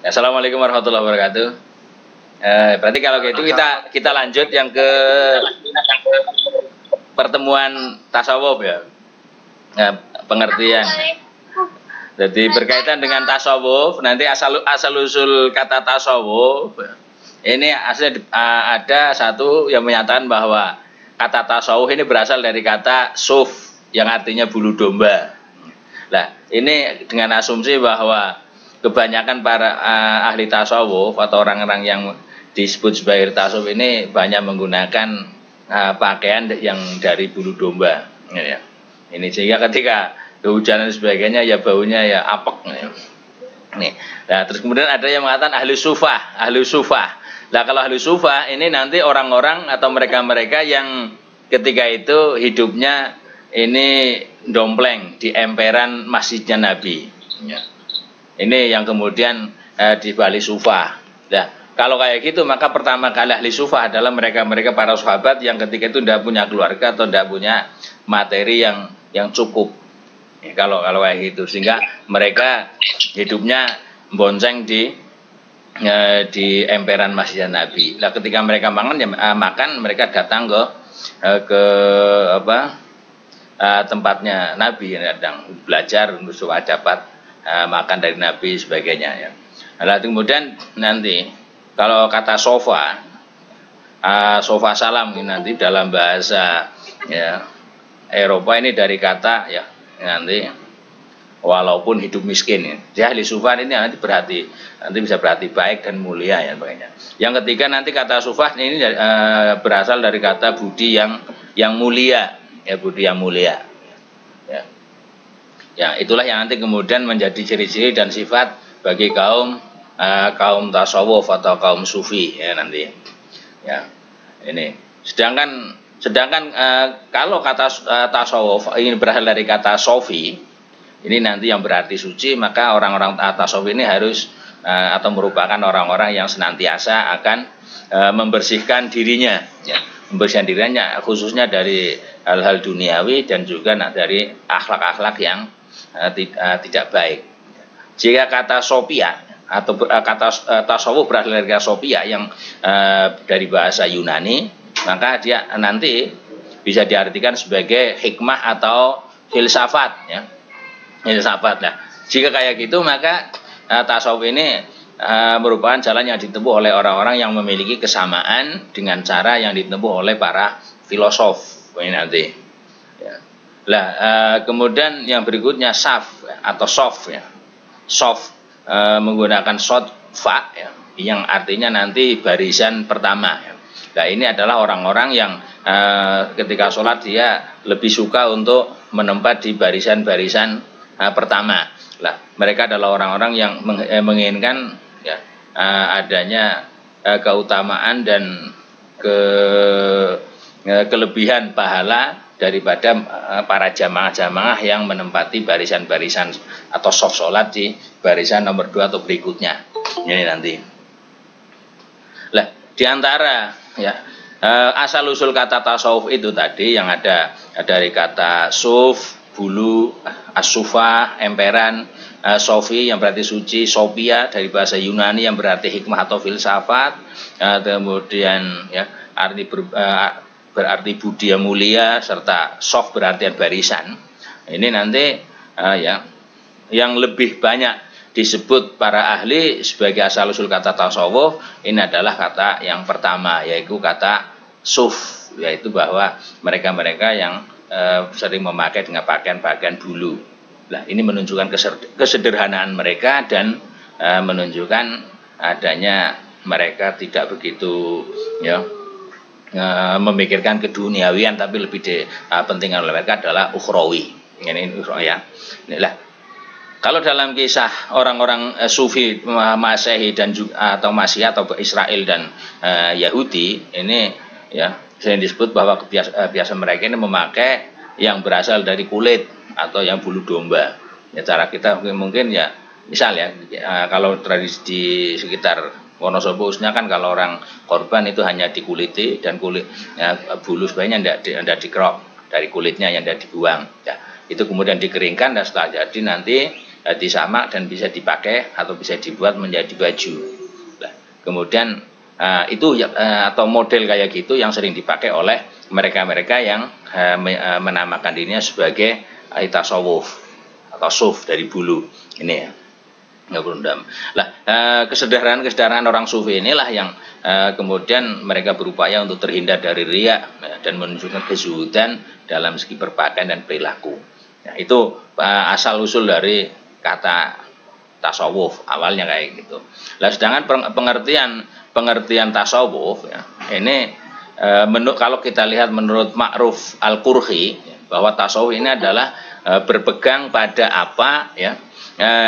Assalamualaikum warahmatullahi wabarakatuh. Berarti kalau gitu kita lanjut yang ke pertemuan tasawuf ya. Pengertian. Jadi berkaitan dengan tasawuf, nanti asal usul kata tasawuf ini asli ada satu yang menyatakan bahwa kata tasawuf ini berasal dari kata suf yang artinya bulu domba. Nah, ini dengan asumsi bahwa kebanyakan para ahli tasawuf atau orang-orang yang disebut sebagai tasawuf ini banyak menggunakan pakaian yang dari bulu domba. Ya. Ini sehingga ketika kehujanan dan sebagainya ya baunya ya apek. Nih. Nah, terus kemudian ada yang mengatakan ahli sufah. Nah, kalau ahli sufah ini nanti orang-orang atau mereka-mereka yang ketika itu hidupnya ini dompleng di emperan masjidnya Nabi. Ya. Ini yang kemudian di Bali Sufah. Nah, kalau kayak gitu maka pertama kali ahli sufah adalah mereka-mereka para sahabat yang ketika itu tidak punya keluarga atau tidak punya materi yang cukup. Ya, kalau kayak gitu sehingga mereka hidupnya bonceng di emperan masjid Nabi. Nah, ketika mereka makan mereka datang ke tempatnya Nabi yang datang belajar untuk supaya dapat makan dari Nabi sebagainya ya. Nah, kemudian nanti kalau kata sofa salam ini nanti dalam bahasa ya Eropa ini dari kata ya nanti walaupun hidup miskin ya ahli sufah ini nanti bisa berarti baik dan mulia ya sebagainya. Yang ketiga nanti kata sufah ini berasal dari kata budi yang mulia ya, budi yang mulia ya. Ya, itulah yang nanti kemudian menjadi ciri-ciri dan sifat bagi kaum tasawuf atau kaum sufi ya nanti. Ya. Ini. Sedangkan kalau kata tasawuf ini berasal dari kata sofi, ini nanti yang berarti suci, maka orang-orang tasawuf ini harus atau merupakan orang-orang yang senantiasa akan membersihkan dirinya ya. Membersihkan dirinya khususnya dari hal-hal duniawi dan juga dari akhlak-akhlak yang tidak baik. Jika kata sofia atau kata tasawuf berasal dari kata sofia yang dari bahasa Yunani, maka dia nanti bisa diartikan sebagai hikmah atau filsafat ya. Filsafat lah. Jika kayak gitu maka tasawuf ini merupakan jalan yang ditempuh oleh orang-orang yang memiliki kesamaan dengan cara yang ditempuh oleh para filosof ini nanti. Ya. Lah, kemudian yang berikutnya saf atau sof ya. Sof menggunakan fa ya, yang artinya nanti barisan pertama ya. Nah, ini adalah orang-orang yang ketika sholat dia lebih suka untuk menempat di barisan-barisan pertama. Lah, mereka adalah orang-orang yang menginginkan ya adanya keutamaan dan kelebihan pahala daripada para jamaah-jamaah yang menempati barisan-barisan atau soft sholat di barisan nomor 2 atau berikutnya. Ini nanti. Lah, diantara ya asal usul kata tasawuf itu tadi yang ada dari kata suf, bulu, as-sufah, emperan, sofi yang berarti suci, sofia dari bahasa Yunani yang berarti hikmah atau filsafat, kemudian ya berarti budi yang mulia serta sof berarti barisan. Ini nanti ya yang lebih banyak disebut para ahli sebagai asal usul kata tasawuf ini adalah kata yang pertama yaitu kata suf, yaitu bahwa mereka-mereka yang sering memakai dengan pakaian-pakaian bulu. Nah, ini menunjukkan kesederhanaan mereka dan menunjukkan adanya mereka tidak begitu ya memikirkan keduniawian, tapi lebih pentingkan oleh mereka adalah ukhrawi. Ini ya. Inilah kalau dalam kisah orang-orang sufi Masehi dan juga atau Masih atau Israel dan Yahudi ini ya sering disebut bahwa biasa mereka ini memakai yang berasal dari kulit atau yang bulu domba. Ya, cara kita mungkin ya misal ya kalau tradisi di sekitar Wonosobo khususnya kan kalau orang korban itu hanya dikuliti dan kulit ya, bulu sebenarnya tidak dikerok dari kulitnya yang tidak dibuang ya, itu kemudian dikeringkan dan setelah jadi nanti disamak dan bisa dipakai atau bisa dibuat menjadi baju. Nah, kemudian itu atau model kayak gitu yang sering dipakai oleh mereka-mereka yang menamakan dirinya sebagai tasawuf atau suf dari bulu ini ya. Lah, kesederhanaan orang sufi inilah yang kemudian mereka berupaya untuk terhindar dari riya dan menunjukkan kezuhudan dalam segi berpakaian dan perilaku. Nah, itu asal usul dari kata tasawuf awalnya kayak gitu. Lah, sedangkan pengertian tasawuf ya, ini kalau kita lihat menurut Ma'ruf Al-Qurhi bahwa tasawuf ini adalah berpegang pada apa ya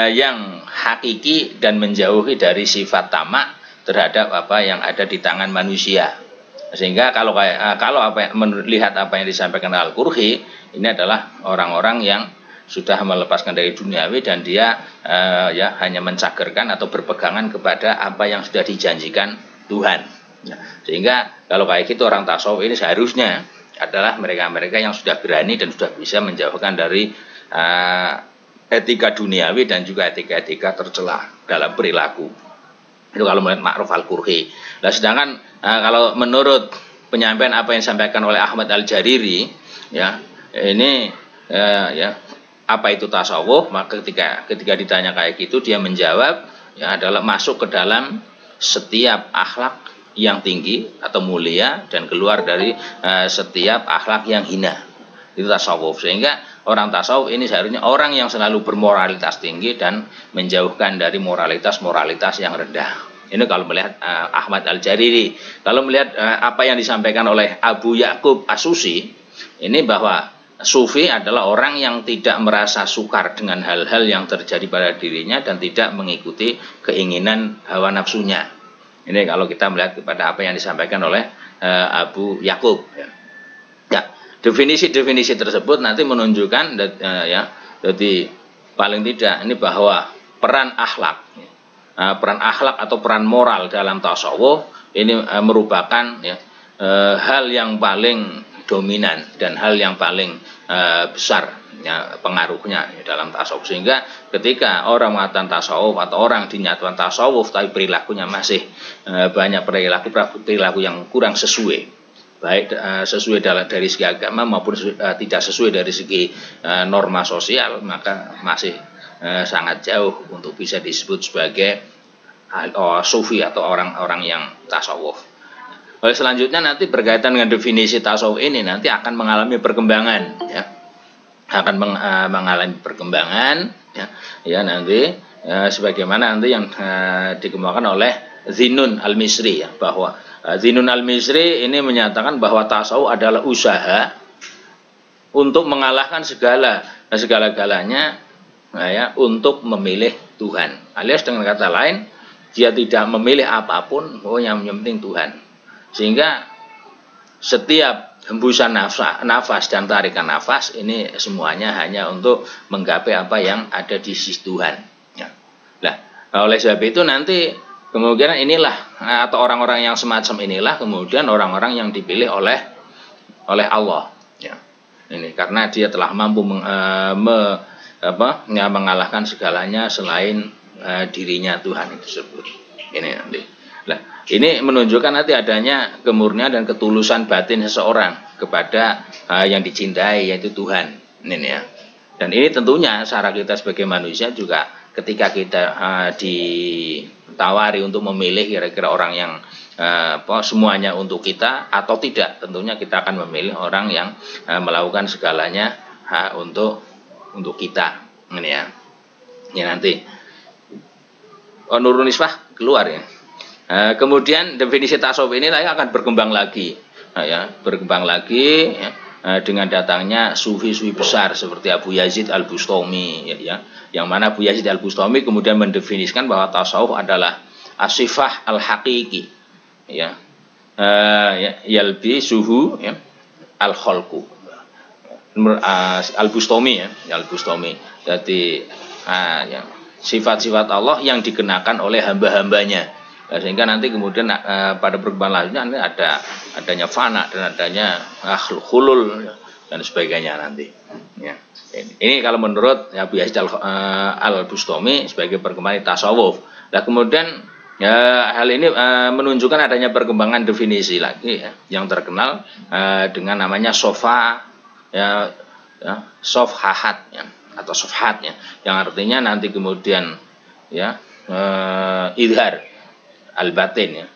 yang hakiki dan menjauhi dari sifat tamak terhadap apa yang ada di tangan manusia. Sehingga kalau melihat apa yang disampaikan Al-Qurhi, ini adalah orang-orang yang sudah melepaskan dari duniawi dan dia ya hanya mencagerkan atau berpegangan kepada apa yang sudah dijanjikan Tuhan. Sehingga kalau kayak gitu orang tasawuf ini seharusnya adalah mereka-mereka yang sudah berani dan sudah bisa menjauhkan dari etika duniawi dan juga etika-etika tercela dalam perilaku. Itu kalau melihat Ma'ruf Al-Qurhi. Nah, sedangkan kalau menurut penyampaian apa yang disampaikan oleh Ahmad Al-Jariri, ya ini ya apa itu tasawuf? Maka ketika ditanya kayak gitu dia menjawab ya adalah masuk ke dalam setiap akhlak yang tinggi atau mulia dan keluar dari setiap akhlak yang hina. Itu tasawuf. Sehingga orang tasawuf ini seharusnya orang yang selalu bermoralitas tinggi dan menjauhkan dari moralitas yang rendah. Ini kalau melihat Ahmad Al-Jariri. Kalau melihat apa yang disampaikan oleh Abu Ya'qub As-Susi, ini bahwa sufi adalah orang yang tidak merasa sukar dengan hal-hal yang terjadi pada dirinya dan tidak mengikuti keinginan hawa nafsunya. Ini kalau kita melihat kepada apa yang disampaikan oleh Abu Ya'qub. Ya, definisi-definisi tersebut nanti menunjukkan ya, jadi paling tidak ini bahwa peran akhlak atau peran moral dalam tasawuf ini merupakan ya, hal yang paling dominan dan hal yang paling besar ya, pengaruhnya ya, dalam tasawuf. Sehingga ketika orang mengatakan tasawuf atau orang dinyatakan tasawuf tapi perilakunya masih banyak perilaku yang kurang sesuai, baik sesuai dari segi agama maupun tidak sesuai dari segi norma sosial, maka masih sangat jauh untuk bisa disebut sebagai sufi atau orang-orang yang tasawuf. Selanjutnya nanti berkaitan dengan definisi tasawuf ini nanti akan mengalami perkembangan ya. Akan mengalami perkembangan ya nanti sebagaimana nanti yang dikembangkan oleh Zinun Al-Misri ya, bahwa Zinun Al-Misri ini menyatakan bahwa tasawuf adalah usaha untuk mengalahkan segala-galanya ya, untuk memilih Tuhan. Alias dengan kata lain dia tidak memilih apapun, yang penting Tuhan. Sehingga setiap hembusan nafas dan tarikan nafas ini semuanya hanya untuk menggapai apa yang ada di sisi Tuhan. Ya. Nah, oleh sebab itu nanti kemungkinan inilah atau orang-orang yang semacam inilah kemudian orang-orang yang dipilih oleh Allah. Ya. Ini karena dia telah mampu mengalahkan segalanya selain dirinya Tuhan itu tersebut. Ini nanti. Nah, ini menunjukkan nanti adanya kemurnian dan ketulusan batin seseorang kepada yang dicintai yaitu Tuhan. Ini ya. Dan ini tentunya cara kita sebagai manusia juga ketika kita ditawari untuk memilih kira-kira orang yang semuanya untuk kita atau tidak, tentunya kita akan memilih orang yang melakukan segalanya untuk kita. Ini ya. Ini nanti Nurun Nisbah keluar ya. Kemudian definisi tasawuf ini akan berkembang lagi, ya, dengan datangnya sufi-sufi besar seperti Abu Yazid Al-Bustami, ya, yang mana Abu Yazid Al-Bustami kemudian mendefinisikan bahwa tasawuf adalah asifah al-haqiqi, ya, yalbi suhu, ya, al-kholku, Al-Bustami, ya, Al-Bustami, jadi ya, sifat-sifat Allah yang dikenakan oleh hamba-hambanya. Sehingga nanti kemudian pada perkembangan selanjutnya adanya fana dan adanya khulul dan sebagainya nanti. Ya. Ini kalau menurut ya, Abu Yazid al-Bustami sebagai perkembangan tasawuf. Nah kemudian ya, hal ini menunjukkan adanya perkembangan definisi lagi ya, yang terkenal dengan namanya sofa ya, sofhahat ya, atau sofhat ya, yang artinya nanti kemudian ya idhar al-batin ya,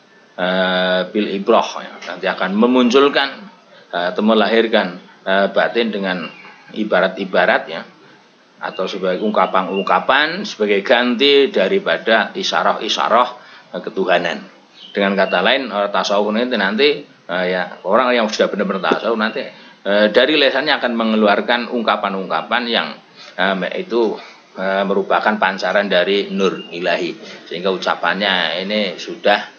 bil ibroh ya, nanti akan memunculkan atau melahirkan batin dengan ibarat-ibarat ya, atau sebagai ungkapan-ungkapan sebagai ganti daripada isyarah-isyarah ketuhanan. Dengan kata lain, tasawuf ini nanti ya, orang yang sudah benar-benar tasawuf nanti dari lesannya akan mengeluarkan ungkapan-ungkapan yang itu merupakan pancaran dari nur ilahi, sehingga ucapannya ini sudah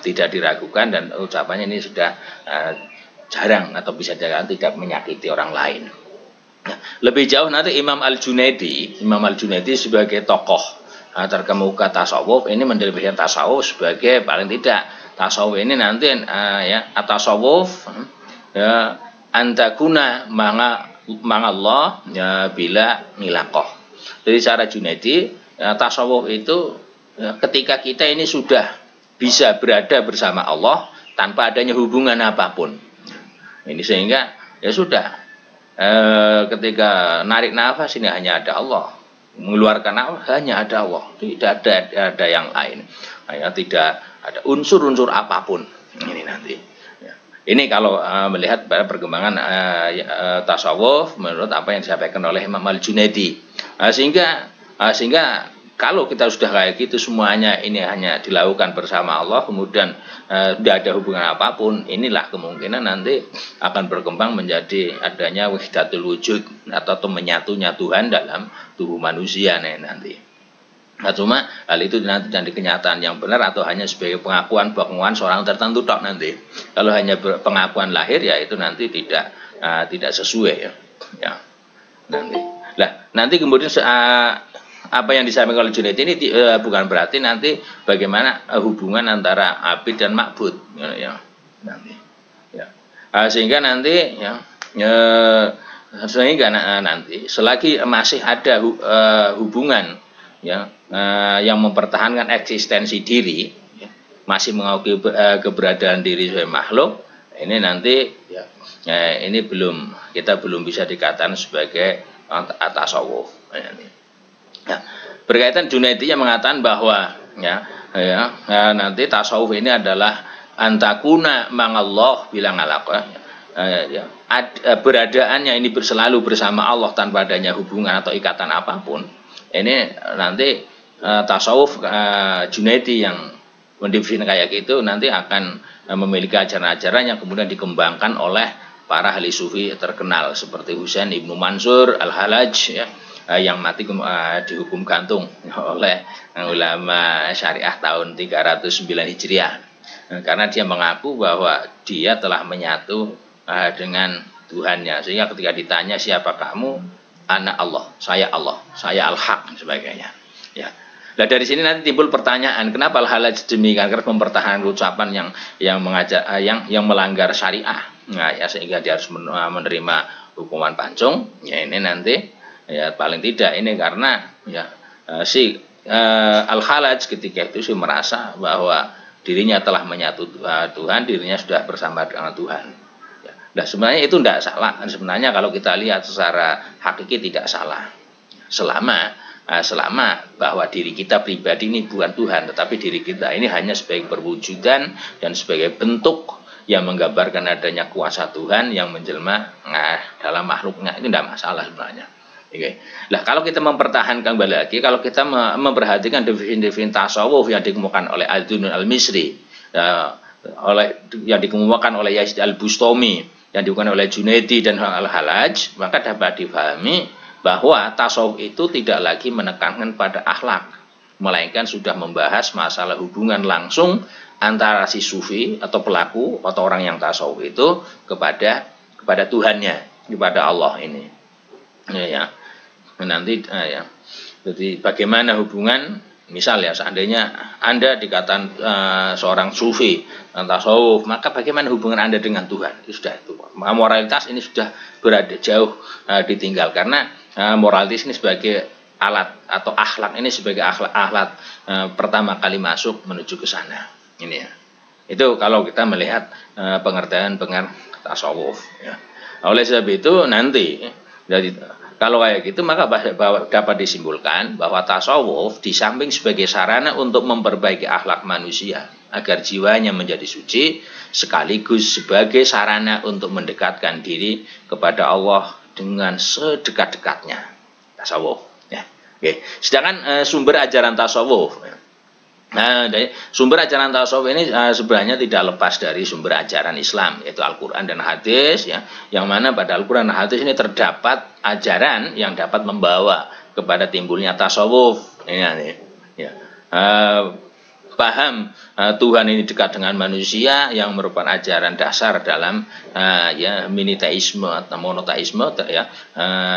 tidak diragukan, dan ucapannya ini sudah jarang atau bisa dikatakan tidak menyakiti orang lain. Nah, lebih jauh nanti Imam Al-Junaidi sebagai tokoh terkemuka tasawuf ini mendefinisikan tasawuf sebagai paling tidak tasawuf ini nanti ya tasawuf ya antakuna mangallah ya bila nilaqah. Jadi secara Junaidi ya, tasawuf itu ya, ketika kita ini sudah bisa berada bersama Allah tanpa adanya hubungan apapun. Ini sehingga ya sudah ketika narik nafas ini hanya ada Allah, mengeluarkan nafas hanya ada Allah, tidak ada yang lain, ya, tidak ada unsur-unsur apapun ini nanti ya. Ini kalau melihat perkembangan tasawuf menurut apa yang disampaikan oleh Imam Al-Junaidi, sehingga kalau kita sudah kayak gitu semuanya ini hanya dilakukan bersama Allah, kemudian tidak ada hubungan apapun, inilah kemungkinan nanti akan berkembang menjadi adanya wahdatul wujud atau menyatunya Tuhan dalam tubuh manusia nanti. Nah, cuma hal itu nanti dan kenyataan yang benar atau hanya sebagai pengakuan seorang tertentu tok nanti. Kalau hanya pengakuan lahir ya itu nanti tidak sesuai ya. Nanti. Lah, nanti kemudian apa yang disampaikan oleh Junaidi ini bukan berarti nanti bagaimana hubungan antara abid dan ma'bud ya, nanti ya. Sehingga nanti ya, nanti selagi masih ada hubungan ya, yang mempertahankan eksistensi diri ya, masih mengakui keberadaan diri sebagai makhluk, ini nanti ya, ini kita belum bisa dikatakan sebagai tasawuf ya. Ya, berkaitan Junaidi yang mengatakan bahwa nanti tasawuf ini adalah antakuna mangallah bilang alaqah ya, beradaannya ini selalu bersama Allah tanpa adanya hubungan atau ikatan apapun. Ini nanti tasawuf Junaidi yang mendefinisikan kayak gitu nanti akan memiliki ajaran-ajaran yang kemudian dikembangkan oleh para ahli sufi terkenal seperti Husain Ibnu Mansur Al-Halaj ya, yang mati dihukum gantung oleh ulama syariah tahun 309 Hijriah karena dia mengaku bahwa dia telah menyatu dengan Tuhannya, sehingga ketika ditanya siapa kamu, anak Allah, saya Al-Haq dan sebagainya ya. Nah dari sini nanti timbul pertanyaan, kenapa Al-Halaj demikian karena mempertahankan ucapan yang mengajak yang melanggar syariah, nah ya, sehingga dia harus menerima hukuman pancung ya. Ini nanti ya paling tidak ini karena ya Al-Halaj ketika itu sih merasa bahwa dirinya telah menyatu Tuhan, dirinya sudah bersama dengan Tuhan ya. Nah sebenarnya itu tidak salah, sebenarnya kalau kita lihat secara hakiki tidak salah selama bahwa diri kita pribadi ini bukan Tuhan, tetapi diri kita ini hanya sebagai perwujudan dan sebagai bentuk yang menggambarkan adanya kuasa Tuhan yang menjelma dalam makhluknya, itu tidak masalah sebenarnya. Okay. Nah kalau kita mempertahankan kembali lagi, kalau kita memperhatikan definisi tasawuf yang dikemukakan oleh Al-Dunun Al-Misri, yang dikemukakan oleh Yazid Al-Bustami, yang dikemukakan oleh Junaidi dan Al-Halaj, maka dapat dipahami bahwa tasawuf itu tidak lagi menekankan pada akhlak, melainkan sudah membahas masalah hubungan langsung antara si sufi atau pelaku atau orang yang tasawuf itu kepada Tuhannya, kepada Allah ini. Ya. Nanti ya. Jadi bagaimana hubungan Misal ya, seandainya Anda dikatakan seorang sufi, tasawuf, maka bagaimana hubungan Anda dengan Tuhan? Itu sudah itu. Moralitas ini sudah berada jauh ditinggal, karena moralitas ini sebagai alat atau akhlak ini sebagai alat pertama kali masuk menuju ke sana. Ini ya. Itu kalau kita melihat pengertian tasawuf. Ya. Oleh sebab itu nanti dari kalau kayak gitu maka dapat disimpulkan bahwa tasawuf di samping sebagai sarana untuk memperbaiki akhlak manusia agar jiwanya menjadi suci, sekaligus sebagai sarana untuk mendekatkan diri kepada Allah dengan sedekat-dekatnya. Tasawuf. Ya. Oke. Sedangkan sumber ajaran tasawuf. Nah, dari sumber ajaran tasawuf ini sebenarnya tidak lepas dari sumber ajaran Islam, yaitu Al-Quran dan Hadis, ya, yang mana pada Al-Quran dan Hadis ini terdapat ajaran yang dapat membawa kepada timbulnya tasawuf. Ya. Paham Tuhan ini dekat dengan manusia yang merupakan ajaran dasar dalam ya miniteisme atau monoteisme ya,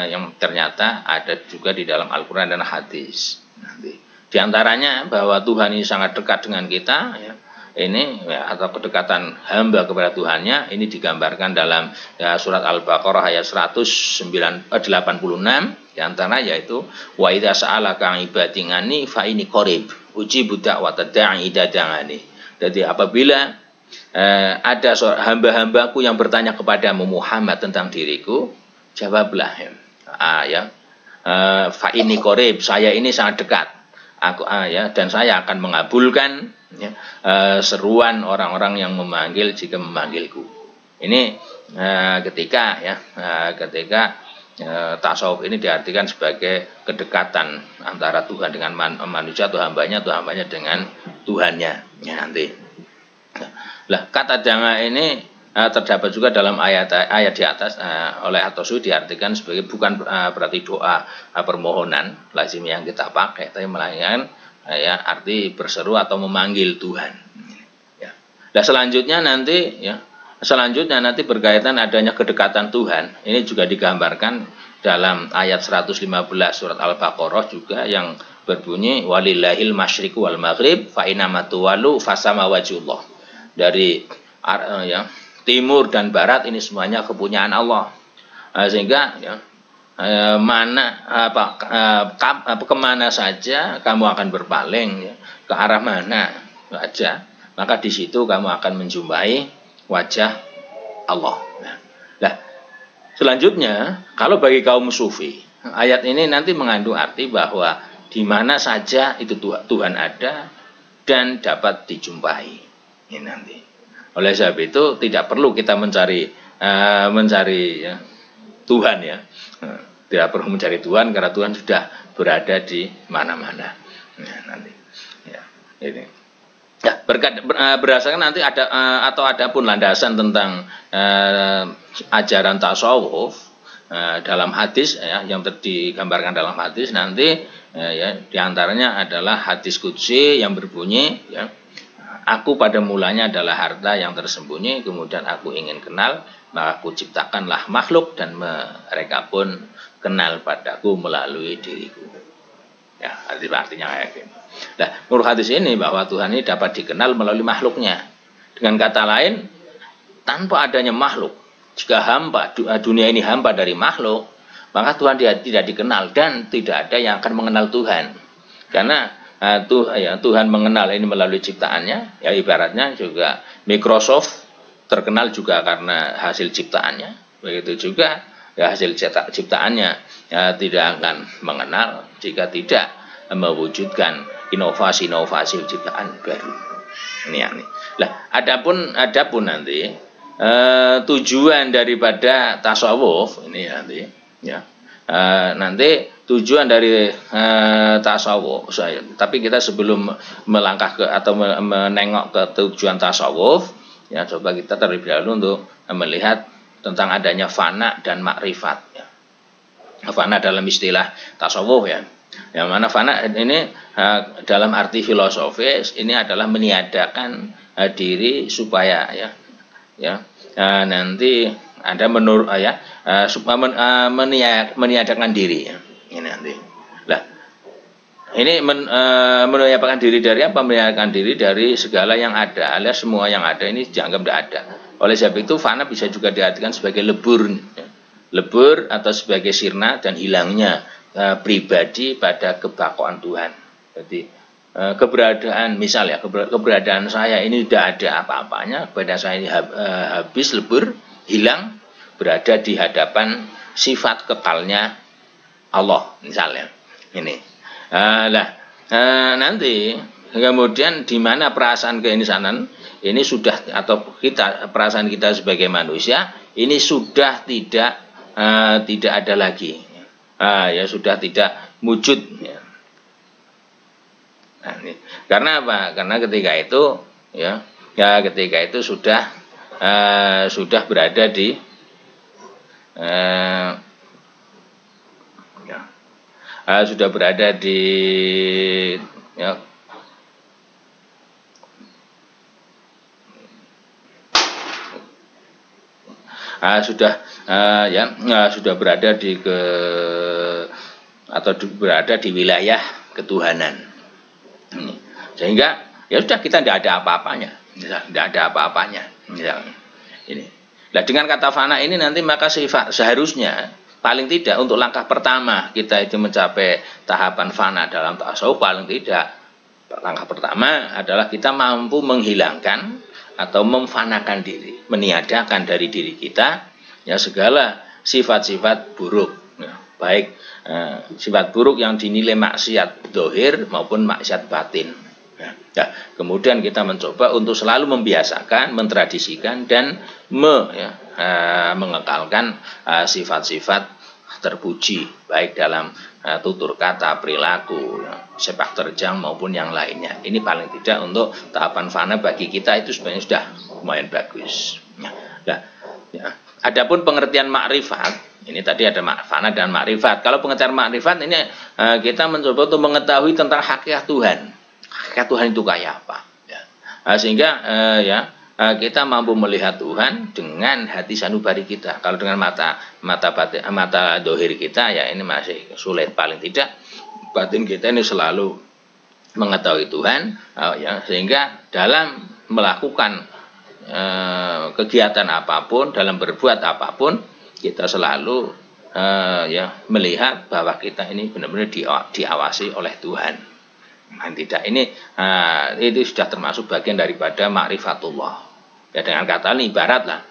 yang ternyata ada juga di dalam Al-Quran dan Hadis. Nanti. Di antaranya bahwa Tuhan ini sangat dekat dengan kita, ya, ini ya, atau kedekatan hamba kepada Tuhannya ini digambarkan dalam ya, surat Al-Baqarah ayat 186, di antara yaitu wa idza sa'alaka ibadi anni fa inni qarib ujibu da'watad da'i idza da'ani. Jadi apabila ada hamba-hambaku yang bertanya kepadamu Muhammad tentang diriku, jawablah ya, fa inni qarib, saya ini sangat dekat. Aku ya, dan saya akan mengabulkan ya, seruan orang-orang yang memanggil jika memanggilku. Ini ketika tasawuf ini diartikan sebagai kedekatan antara Tuhan dengan manusia atau hambanya dengan Tuhannya. Ya, nanti. Lah kata danga ini terdapat juga dalam ayat di atas oleh At-Tasawuf diartikan sebagai bukan berarti doa permohonan lazim yang kita pakai, tapi melainkan ya arti berseru atau memanggil Tuhan. Ya. Nah selanjutnya nanti berkaitan adanya kedekatan Tuhan. Ini juga digambarkan dalam ayat 115 surat Al-Baqarah juga yang berbunyi walillahil masyriqu wal maghrib fa inama tuwallu fasama wajhullah. Dari ya timur dan barat ini semuanya kepunyaan Allah, sehingga ya, kemana saja kamu akan berpaling ya, ke arah mana saja, maka di situ kamu akan menjumpai wajah Allah. Nah, selanjutnya kalau bagi kaum sufi ayat ini nanti mengandung arti bahwa di mana saja itu Tuhan ada dan dapat dijumpai. Ini nanti. Oleh sebab itu tidak perlu kita mencari ya, Tuhan ya. Tidak perlu mencari Tuhan karena Tuhan sudah berada di mana-mana. Nah, nanti ya, ini. Ya, berdasarkan nanti ada pun landasan tentang ajaran tasawuf dalam hadis ya, yang digambarkan dalam hadis nanti ya, diantaranya adalah hadis qudsi yang berbunyi ya, aku pada mulanya adalah harta yang tersembunyi, kemudian aku ingin kenal, maka aku ciptakanlah makhluk dan mereka pun kenal padaku melalui diriku. Ya, artinya kayak gitu. Nah, menurut hadis ini bahwa Tuhan ini dapat dikenal melalui makhluknya. Dengan kata lain, tanpa adanya makhluk, jika dunia ini hampa dari makhluk, maka Tuhan tidak dikenal dan tidak ada yang akan mengenal Tuhan. Karena Tuhan mengenal ini melalui ciptaannya, ya ibaratnya juga Microsoft terkenal juga karena hasil ciptaannya, begitu juga ya hasil ciptaannya ya, tidak akan mengenal jika tidak mewujudkan inovasi-inovasi ciptaan baru. Ini. Lah, adapun nanti tujuan daripada tasawuf ini nanti ya. Nanti tujuan dari tasawuf tapi kita sebelum melangkah ke atau menengok ke tujuan tasawuf ya, coba kita terlebih dahulu untuk melihat tentang adanya fana dan makrifat ya. Fana dalam istilah tasawuf ya, yang mana fana ini dalam arti filosofis ini adalah meniadakan diri supaya nanti Anda meniadakan diri ya. Ini nanti. Lah, Ini memuliakan diri dari apa? Memuliakan diri dari segala yang ada, alias semua yang ada ini dianggap tidak ada. Oleh sebab itu fana bisa juga diartikan sebagai lebur, ya. Lebur atau sebagai sirna dan hilangnya pribadi pada kebakoan Tuhan. Jadi keberadaan, misalnya keberadaan saya ini tidak ada apa-apanya, keberadaan saya ini habis, lebur, hilang, berada di hadapan sifat kekalnya Allah, misalnya ini. Nanti kemudian di mana perasaan keinsanan ini sudah, atau kita perasaan kita sebagai manusia ini sudah tidak ada lagi, ya sudah tidak wujud, ya. Nah, ini. Karena apa? Karena ketika itu ketika itu sudah berada di sudah berada di ya, sudah berada di berada di wilayah ketuhanan. Sehingga ya sudah, kita tidak ada apa-apanya, tidak ada apa-apanya, misalnya ini. Nah, dengan kata fana ini nanti maka seharusnya paling tidak untuk langkah pertama kita itu mencapai tahapan fana dalam tasawuf, paling tidak langkah pertama adalah kita mampu menghilangkan atau memfanakan diri, meniadakan dari diri kita ya segala sifat-sifat buruk, ya, baik sifat buruk yang dinilai maksiat zahir maupun maksiat batin. Ya, kemudian kita mencoba untuk selalu membiasakan, mentradisikan dan mengekalkan sifat-sifat terpuji baik dalam tutur kata, perilaku, sepak terjang maupun yang lainnya. Ini paling tidak untuk tahapan fana bagi kita itu sebenarnya sudah lumayan bagus. Adapun pengertian makrifat, ini tadi ada fana dan makrifat. Kalau pengertian makrifat ini kita mencoba untuk mengetahui tentang hakikat Tuhan. Hakikat Tuhan itu kayak apa? Ya. Sehingga kita mampu melihat Tuhan dengan hati sanubari kita. Kalau dengan mata dohir kita ya ini masih sulit, paling tidak batin kita ini selalu mengetahui Tuhan, ya, sehingga dalam melakukan kegiatan apapun, dalam berbuat apapun, kita selalu melihat bahwa kita ini benar-benar diawasi oleh Tuhan. Nah, tidak ini itu sudah termasuk bagian daripada ma'rifatullah. Ya, dengan kata lain ibarat lah,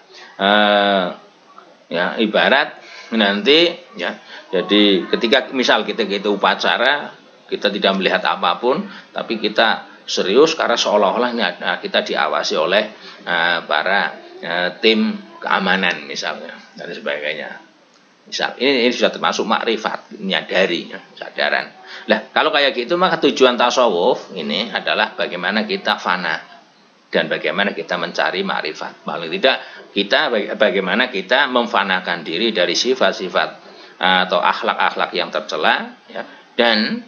ibarat nanti ya. Jadi ketika misal kita upacara, kita tidak melihat apapun, tapi kita serius karena seolah-olah kita diawasi oleh para tim keamanan misalnya dan sebagainya. Misal ini sudah termasuk makrifat, menyadari, kesadaran. Nah, kalau kayak gitu maka tujuan tasawuf ini adalah bagaimana kita fana dan bagaimana kita mencari makrifat. Paling tidak kita bagaimana kita memfanakan diri dari sifat-sifat atau akhlak-akhlak yang tercela, ya, dan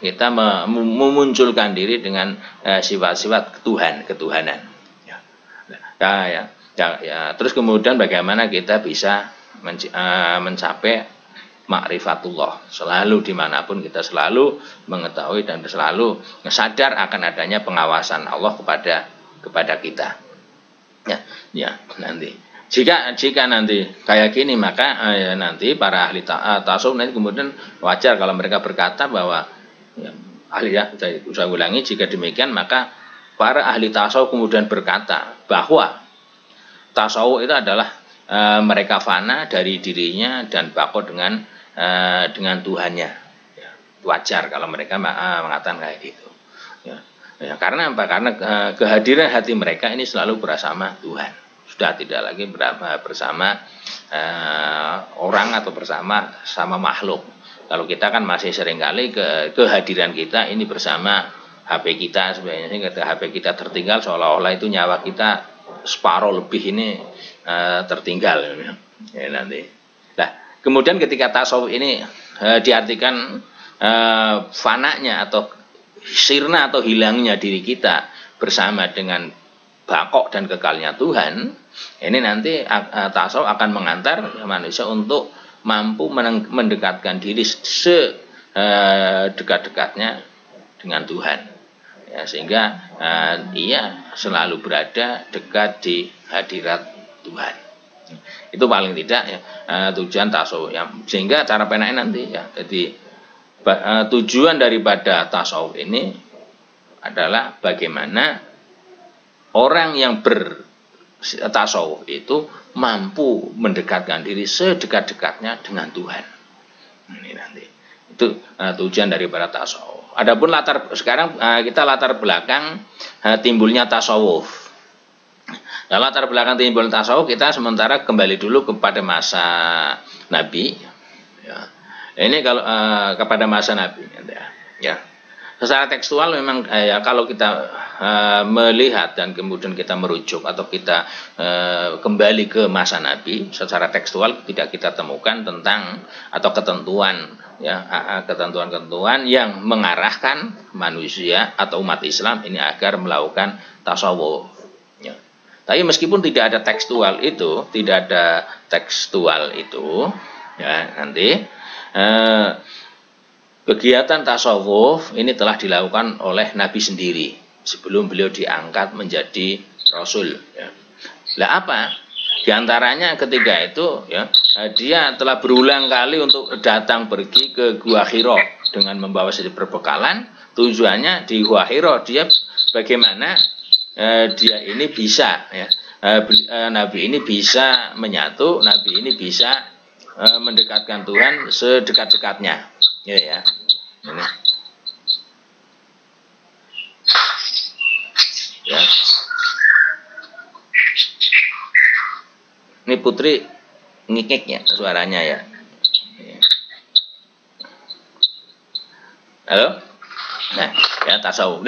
kita memunculkan diri dengan sifat-sifat ketuhanan. Terus kemudian bagaimana kita bisa mencapai ma'rifatullah, selalu dimanapun kita selalu mengetahui dan selalu sadar akan adanya pengawasan Allah kepada kita. Ya nanti jika nanti kayak gini maka nanti para ahli tasawuf nanti kemudian wajar kalau mereka berkata bahwa saya ulangi, jika demikian maka para ahli tasawuf kemudian berkata bahwa tasawuf itu adalah mereka fana dari dirinya dan bako dengan Tuhannya. Ya, wajar kalau mereka mengatakan kayak gitu. Ya, karena apa? Karena kehadiran hati mereka ini selalu bersama Tuhan. Sudah tidak lagi bersama orang atau bersama makhluk. Kalau kita kan masih seringkali kehadiran kita ini bersama HP kita, sebenarnya ketika HP kita tertinggal seolah-olah itu nyawa kita separuh lebih ini tertinggal, ya nanti. Nah, kemudian ketika tasawuf ini diartikan fananya atau sirna atau hilangnya diri kita bersama dengan bakok dan kekalnya Tuhan, ini nanti tasawuf akan mengantar manusia untuk mampu mendekatkan diri dekat-dekatnya dengan Tuhan. Ya, sehingga ia selalu berada dekat di hadirat Tuhan. Itu paling tidak ya tujuan tasawuf ya. Sehingga cara penaknya nanti ya. Jadi tujuan daripada tasawuf ini adalah bagaimana orang yang bertasawuf itu mampu mendekatkan diri sedekat-dekatnya dengan Tuhan. Ini nanti itu tujuan daripada tasawuf. Adapun sekarang kita latar belakang timbulnya tasawuf. Nah, latar belakang timbulnya tasawuf kita sementara kembali dulu kepada masa Nabi. Ya. Ini kalau kepada masa Nabi. Ya. Secara tekstual memang ya kalau kita melihat dan kemudian kita merujuk atau kita kembali ke masa Nabi, secara tekstual tidak kita temukan tentang atau ketentuan ya ketentuan-ketentuan yang mengarahkan manusia atau umat Islam ini agar melakukan tasawuf. Ya. Tapi meskipun tidak ada tekstual itu, ya nanti kegiatan tasawuf ini telah dilakukan oleh Nabi sendiri sebelum beliau diangkat menjadi Rasul. Ya. Lah apa? Di antaranya ketika itu ya dia telah berulang kali untuk datang pergi ke Gua Hira dengan membawa sedikit perbekalan. Tujuannya di Gua Hira dia bagaimana dia ini bisa ya Nabi ini bisa menyatu, Nabi ini bisa mendekatkan Tuhan sedekat-dekatnya. Ya. Ini. Ya. Ini Putri ngikik ya suaranya ya. Halo? Nah, ya tasawuf.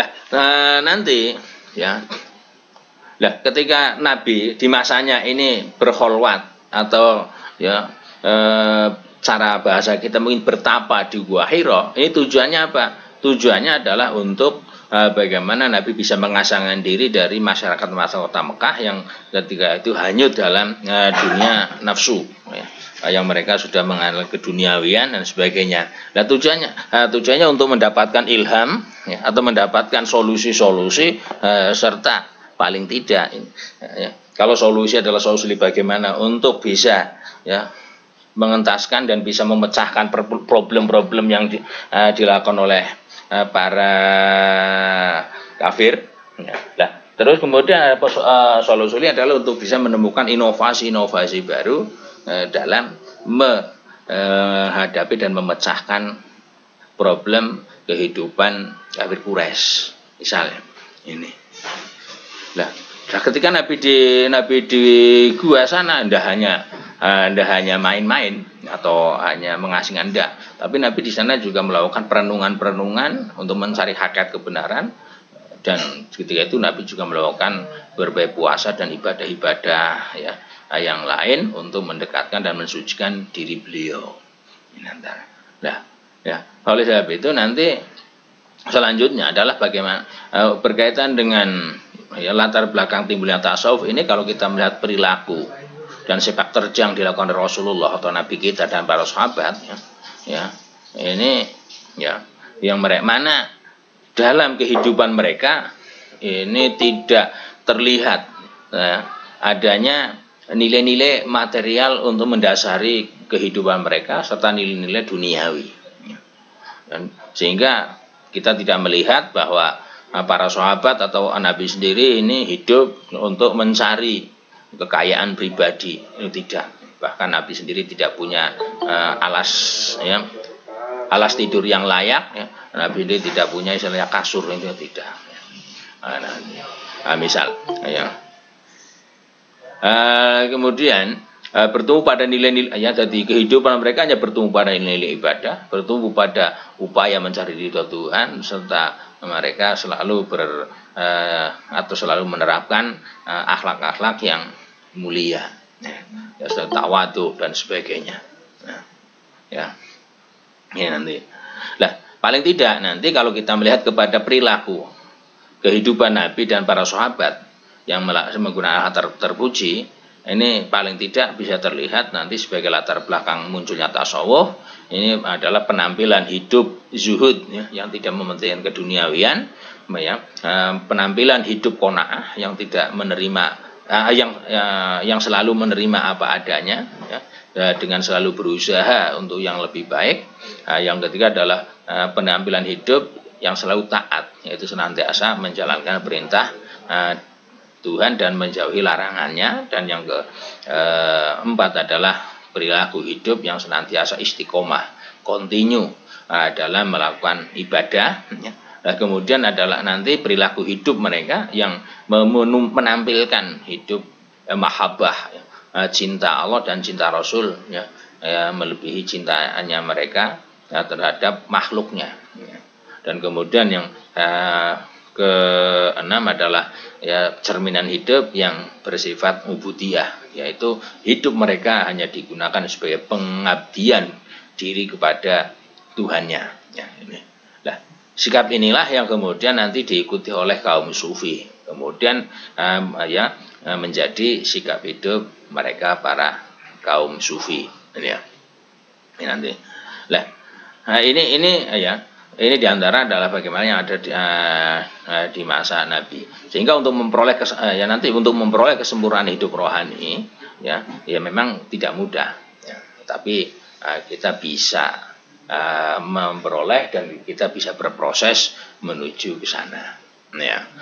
Nanti ya. Nah, ketika Nabi di masanya ini berkholwat atau ya cara bahasa kita mungkin bertapa di Gua Hira, ini tujuannya apa? Tujuannya adalah untuk bagaimana Nabi bisa mengasingkan diri dari masyarakat kota Mekah yang ketika itu hanyut dalam dunia nafsu, ya, yang mereka sudah mengenal keduniawian dan sebagainya. Nah tujuannya untuk mendapatkan ilham ya, atau mendapatkan solusi-solusi serta paling tidak ya, kalau solusi adalah solusi bagaimana untuk bisa ya mengentaskan dan bisa memecahkan problem-problem yang dilakukan oleh para kafir. Nah, terus kemudian solusinya adalah untuk bisa menemukan inovasi-inovasi baru dalam menghadapi dan memecahkan problem kehidupan kafir Quraisy. Misalnya ini. Nah, ketika Nabi di gua sana Anda hanya main-main atau hanya mengasingkan Anda, tapi Nabi di sana juga melakukan perenungan-perenungan untuk mencari hakikat kebenaran, dan ketika itu Nabi juga melakukan berbagai puasa dan ibadah-ibadah ya yang lain untuk mendekatkan dan mensucikan diri beliau. Nah, ya oleh sebab itu nanti selanjutnya adalah bagaimana berkaitan dengan ya, latar belakang timbulnya tasawuf ini. Kalau kita melihat perilaku dan sepak terjang dilakukan oleh Rasulullah atau Nabi kita dan para sahabat ya ini ya yang mereka mana dalam kehidupan mereka ini tidak terlihat ya, adanya nilai-nilai material untuk mendasari kehidupan mereka serta nilai-nilai duniawi ya. Dan sehingga kita tidak melihat bahwa para sahabat atau Nabi sendiri ini hidup untuk mencari kekayaan pribadi, itu tidak. Bahkan Nabi sendiri tidak punya alas tidur yang layak ya. Nabi sendiri tidak punya istilahnya kasur, itu tidak misal ya. Kemudian bertumbuh pada nilai-nilai ya, jadi kehidupan mereka hanya bertumbuh pada nilai-nilai ibadah, bertumbuh pada upaya mencari ridho Tuhan, serta mereka selalu selalu menerapkan akhlak-akhlak yang mulia, ya, tawadu dan sebagainya. Ya nanti. Nah, paling tidak nanti kalau kita melihat kepada perilaku kehidupan Nabi dan para sahabat yang menggunakan hal terpuji, ini paling tidak bisa terlihat nanti sebagai latar belakang munculnya tasawuf. Ini adalah penampilan hidup zuhud ya, yang tidak mementingkan keduniawian, ya, penampilan hidup qanaah yang tidak menerima, yang selalu menerima apa adanya, ya, dengan selalu berusaha untuk yang lebih baik. Yang ketiga adalah penampilan hidup yang selalu taat, yaitu senantiasa menjalankan perintah Tuhan dan menjauhi larangannya. Dan yang keempat adalah perilaku hidup yang senantiasa istiqomah, kontinu dalam melakukan ibadah. Nah, kemudian adalah nanti perilaku hidup mereka yang menampilkan hidup mahabbah, cinta Allah dan cinta Rasul, ya, melebihi cintanya mereka terhadap makhluknya. Dan kemudian yang keenam adalah ya cerminan hidup yang bersifat ubudiyah, yaitu hidup mereka hanya digunakan sebagai pengabdian diri kepada Tuhannya. Ya, ini. Nah, sikap inilah yang kemudian nanti diikuti oleh kaum sufi. Kemudian menjadi sikap hidup mereka para kaum sufi. Ini ya. Ini nanti. Nah, ini ya. Ini diantara adalah bagaimana yang ada di masa Nabi. Sehingga untuk memperoleh nanti untuk memperoleh kesempurnaan hidup rohani, ya memang tidak mudah. Ya. Tapi kita bisa memperoleh dan kita bisa berproses menuju ke sana. Ya,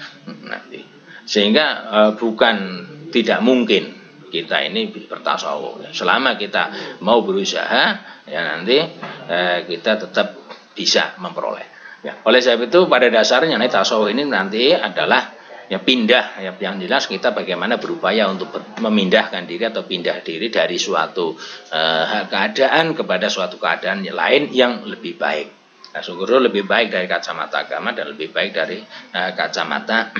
nanti. Sehingga bukan tidak mungkin kita ini bertasawuf. Selama kita mau berusaha, ya nanti kita tetap bisa memperoleh. Ya, oleh sebab itu pada dasarnya tasawuf ini nanti adalah ya pindah, ya, yang jelas kita bagaimana berupaya untuk memindahkan diri atau pindah diri dari suatu keadaan kepada suatu keadaan lain yang lebih baik. Nah, syukur lebih baik dari kacamata agama dan lebih baik dari kacamata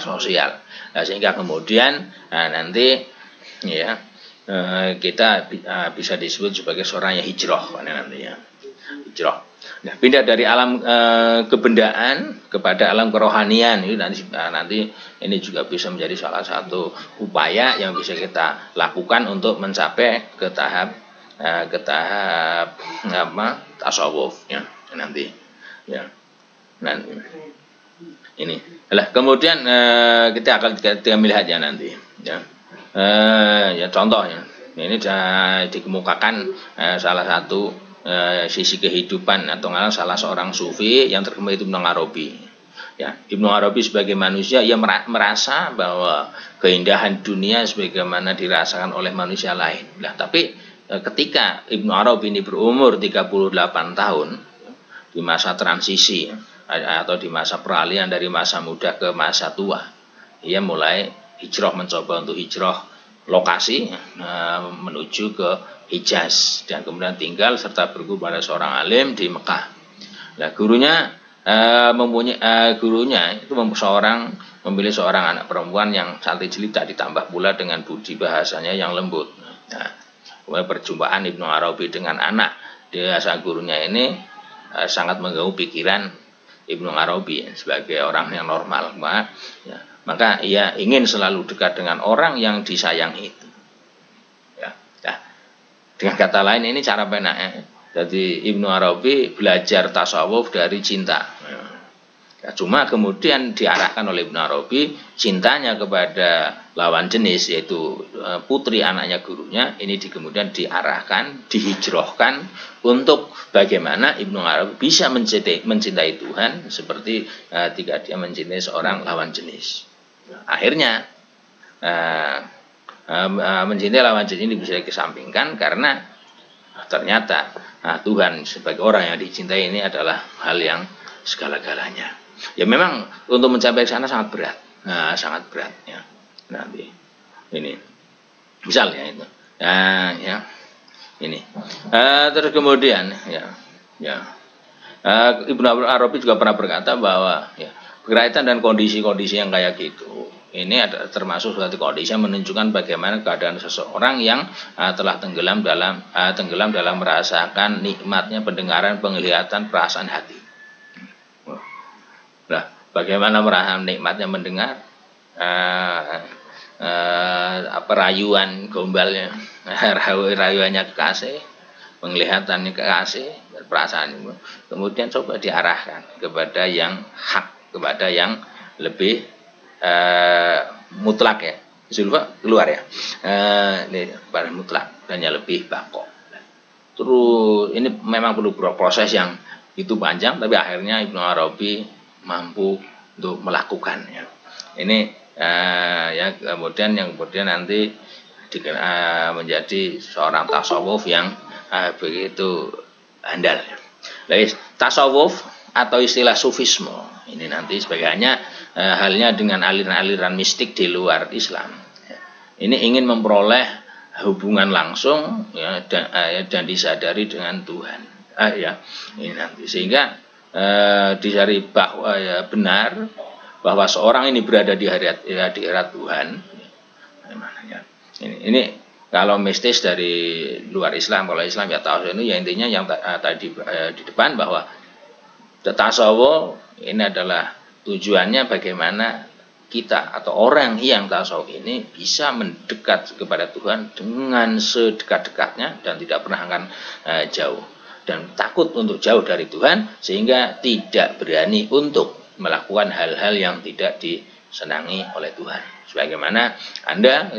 sosial. Nah, sehingga kemudian nanti ya kita bisa disebut sebagai seorang yang hijrah nantinya. Hijrah. Nah, pindah dari alam kebendaan kepada alam kerohanian ini nanti ini juga bisa menjadi salah satu upaya yang bisa kita lakukan untuk mencapai ke tahap tasawuf ya nanti. Ya. Nanti. Ini. Lah kemudian kita akan melihat ya nanti ya. Ya contohnya ini dikemukakan salah satu sisi kehidupan atau salah seorang sufi yang terkenal itu Ibnu Arabi. Ya, Ibnu Arabi sebagai manusia ia merasa bahwa keindahan dunia sebagaimana dirasakan oleh manusia lain. Nah, tapi ketika Ibnu Arabi ini berumur 38 tahun di masa transisi atau di masa peralihan dari masa muda ke masa tua, ia mulai hijrah, mencoba untuk hijrah lokasi menuju ke Hijaz dan kemudian tinggal serta berguru pada seorang alim di Mekah. Nah, gurunya itu memilih seorang anak perempuan yang cantik jelita ditambah pula dengan budi bahasanya yang lembut. Nah, kemudian perjumpaan Ibnu Arabi dengan anak sang gurunya ini sangat mengganggu pikiran Ibnu Arabi sebagai orang yang normal. Maka ia ingin selalu dekat dengan orang yang disayangi itu. Ya, nah, dengan kata lain ini cara penak ya. Jadi Ibnu Arabi belajar tasawuf dari cinta. Ya, cuma kemudian diarahkan oleh Ibnu Arabi cintanya kepada lawan jenis yaitu putri anaknya gurunya ini kemudian diarahkan, dihijrahkan untuk bagaimana Ibnu Arabi bisa mencintai Tuhan seperti ketika dia mencintai seorang lawan jenis. Akhirnya mencintai lawan jenis ini bisa dikesampingkan karena ternyata Tuhan sebagai orang yang dicintai ini adalah hal yang segala-galanya. Ya memang untuk mencapai sana sangat berat, sangat berat ya. Nanti ini misalnya itu, ya ini. Terus kemudian Ibnu Arabi juga pernah berkata bahwa ya berkaitan dan kondisi-kondisi yang kayak gitu ini ada termasuk suatu kondisi yang menunjukkan bagaimana keadaan seseorang yang telah tenggelam dalam merasakan nikmatnya pendengaran, penglihatan, perasaan hati. Nah, bagaimana merasakan nikmatnya mendengar, apa rayuan gombalnya, rayuannya kekasih, penglihatannya kekasih, perasaan itu. Kemudian coba diarahkan kepada yang hak, kepada yang lebih mutlak ya. Zulfa keluar ya. Ini kepada mutlak dan yang lebih bako. Terus ini memang perlu proses yang itu panjang, tapi akhirnya Ibnu Arabi mampu untuk melakukannya. Ini ya kemudian nanti menjadi seorang tasawuf yang begitu handal. Jadi tasawuf atau istilah sufisme ini nanti sebagainya halnya dengan aliran-aliran mistik di luar Islam. Ini ingin memperoleh hubungan langsung ya, dan disadari dengan Tuhan. Ya ini nanti sehingga dicari bahwa ya benar bahwa seorang ini berada di hadirat Tuhan. Ini kalau mistis dari luar Islam, kalau Islam ya tahu ini ya intinya yang tadi di depan bahwa tasawuf ini adalah tujuannya bagaimana kita atau orang yang tasawuf ini bisa mendekat kepada Tuhan dengan sedekat-dekatnya dan tidak pernah akan jauh dan takut untuk jauh dari Tuhan sehingga tidak berani untuk melakukan hal-hal yang tidak disenangi oleh Tuhan. Sebagaimana Anda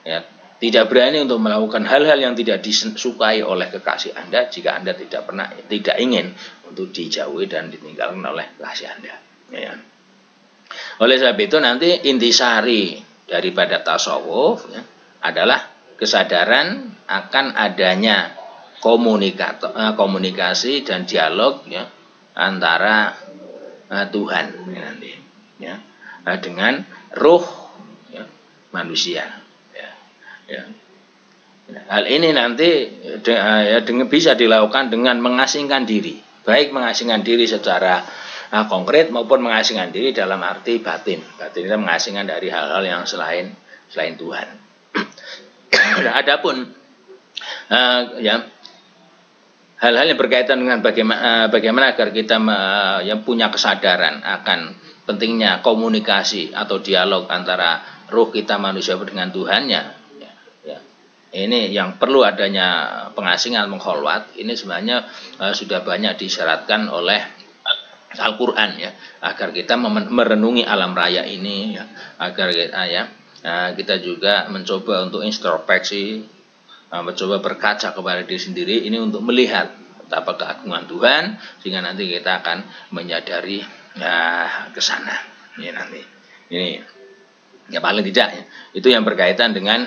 ya, tidak berani untuk melakukan hal-hal yang tidak disukai oleh kekasih Anda jika Anda tidak ingin untuk dijauhi dan ditinggalkan oleh kekasih Anda. Ya. Oleh sebab itu nanti intisari daripada tasawuf ya, adalah kesadaran akan adanya komunikasi dan dialog ya, antara Tuhan ya, nanti ya, dengan ruh ya, manusia. Ya. Hal ini nanti bisa dilakukan dengan mengasingkan diri, baik mengasingkan diri secara konkret maupun mengasingkan diri dalam arti batin. Batin itu mengasingkan dari hal-hal yang selain Tuhan. Adapun ya hal-hal yang berkaitan dengan bagaimana agar kita yang punya kesadaran akan pentingnya komunikasi atau dialog antara ruh kita manusia dengan Tuhannya. Ini yang perlu adanya pengasingan mengkholwat. Ini sebenarnya sudah banyak disyaratkan oleh Al-Quran ya, agar kita merenungi alam raya ini ya, agar kita juga mencoba untuk introspeksi, mencoba berkaca kepada diri sendiri ini untuk melihat betapa keagungan Tuhan sehingga nanti kita akan menyadari ke sana ya, nanti ini ya paling tidak ya, itu yang berkaitan dengan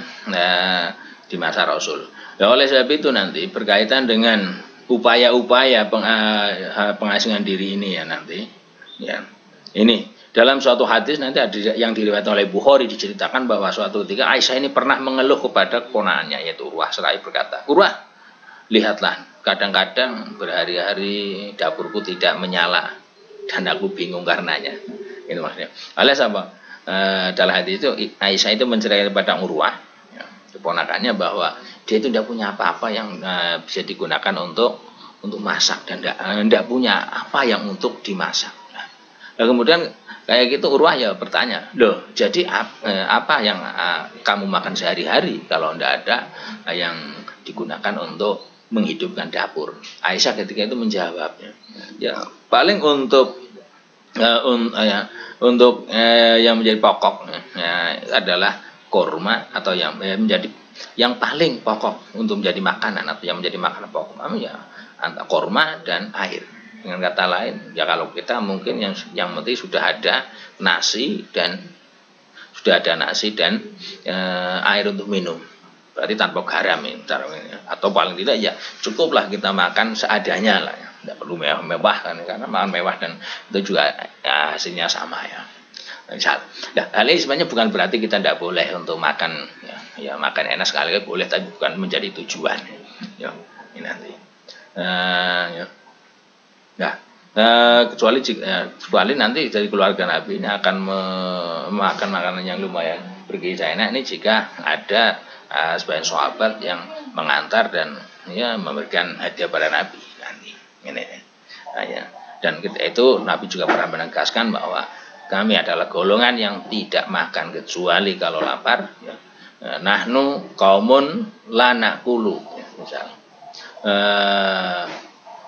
di masa Rasul. Ya, oleh sebab itu nanti berkaitan dengan upaya-upaya pengasingan diri ini ya nanti ya ini dalam suatu hadis nanti ada yang diriwayatkan oleh Bukhari diceritakan bahwa suatu ketika Aisyah ini pernah mengeluh kepada keponakannya yaitu Urwah seraya berkata, Urwah lihatlah kadang-kadang berhari-hari dapurku tidak menyala dan aku bingung karenanya. Ini maksudnya alias apa dalam hadis itu Aisyah itu menceritakan kepada Urwah ya, keponakannya bahwa dia itu tidak punya apa-apa yang bisa digunakan untuk masak dan tidak punya apa yang untuk dimasak. Nah, kemudian kayak gitu Urwah ya bertanya, loh jadi apa yang kamu makan sehari-hari kalau tidak ada yang digunakan untuk menghidupkan dapur? Aisyah ketika itu menjawab, ya paling untuk yang menjadi pokok ya, adalah kurma atau yang menjadi yang paling pokok untuk menjadi makanan atau yang menjadi makanan pokok ya antara kurma dan air. Dengan kata lain ya kalau kita mungkin yang penting sudah ada nasi dan air untuk minum, berarti tanpa garam atau paling tidak ya cukuplah kita makan seadanya lah ya. Tidak perlu mewah kan, karena makan mewah dan itu juga ya, hasilnya sama ya. Nah, hal ini sebenarnya bukan berarti kita tidak boleh untuk makan ya makan enak sekali boleh, tapi bukan menjadi tujuan ya ini nanti ya. Nah, kecuali nanti dari keluarga Nabi ini akan makan makanan yang lumayan bergizi enak ini jika ada sebagian sahabat yang mengantar dan ya memberikan hadiah pada Nabi nanti ini ya. Dan ketika itu Nabi juga pernah menegaskan bahwa kami adalah golongan yang tidak makan kecuali kalau lapar. Ya. Nahnu qaumun la naqulu, ya, misalnya.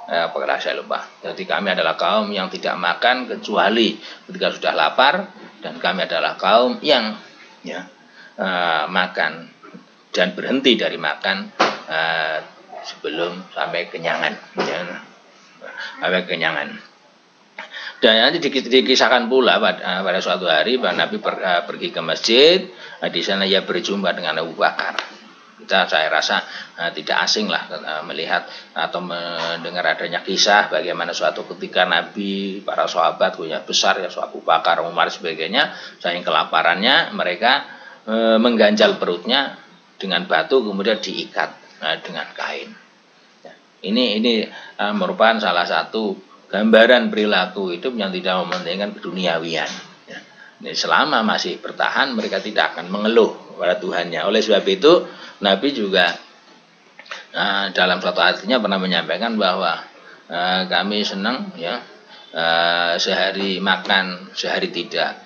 Apakah saya lupa. Jadi kami adalah kaum yang tidak makan kecuali ketika sudah lapar, dan kami adalah kaum yang ya, makan dan berhenti dari makan sebelum sampai kenyangan. Ya. Sampai kenyangan. Dan nanti dikisahkan pula pada suatu hari bahwa Nabi pergi ke masjid, di sana ia berjumpa dengan Abu Bakar. Saya rasa tidak asing lah melihat atau mendengar adanya kisah bagaimana suatu ketika Nabi, para sahabat punya besar ya, Abu Bakar, Umar sebagainya, saking kelaparannya mereka mengganjal perutnya dengan batu kemudian diikat dengan kain. Ini merupakan salah satu gambaran perilaku hidup yang tidak mementingkan keduniawian. Ya. Selama masih bertahan, mereka tidak akan mengeluh kepada Tuhannya. Oleh sebab itu, Nabi juga dalam suatu artinya pernah menyampaikan bahwa kami senang ya sehari makan, sehari tidak,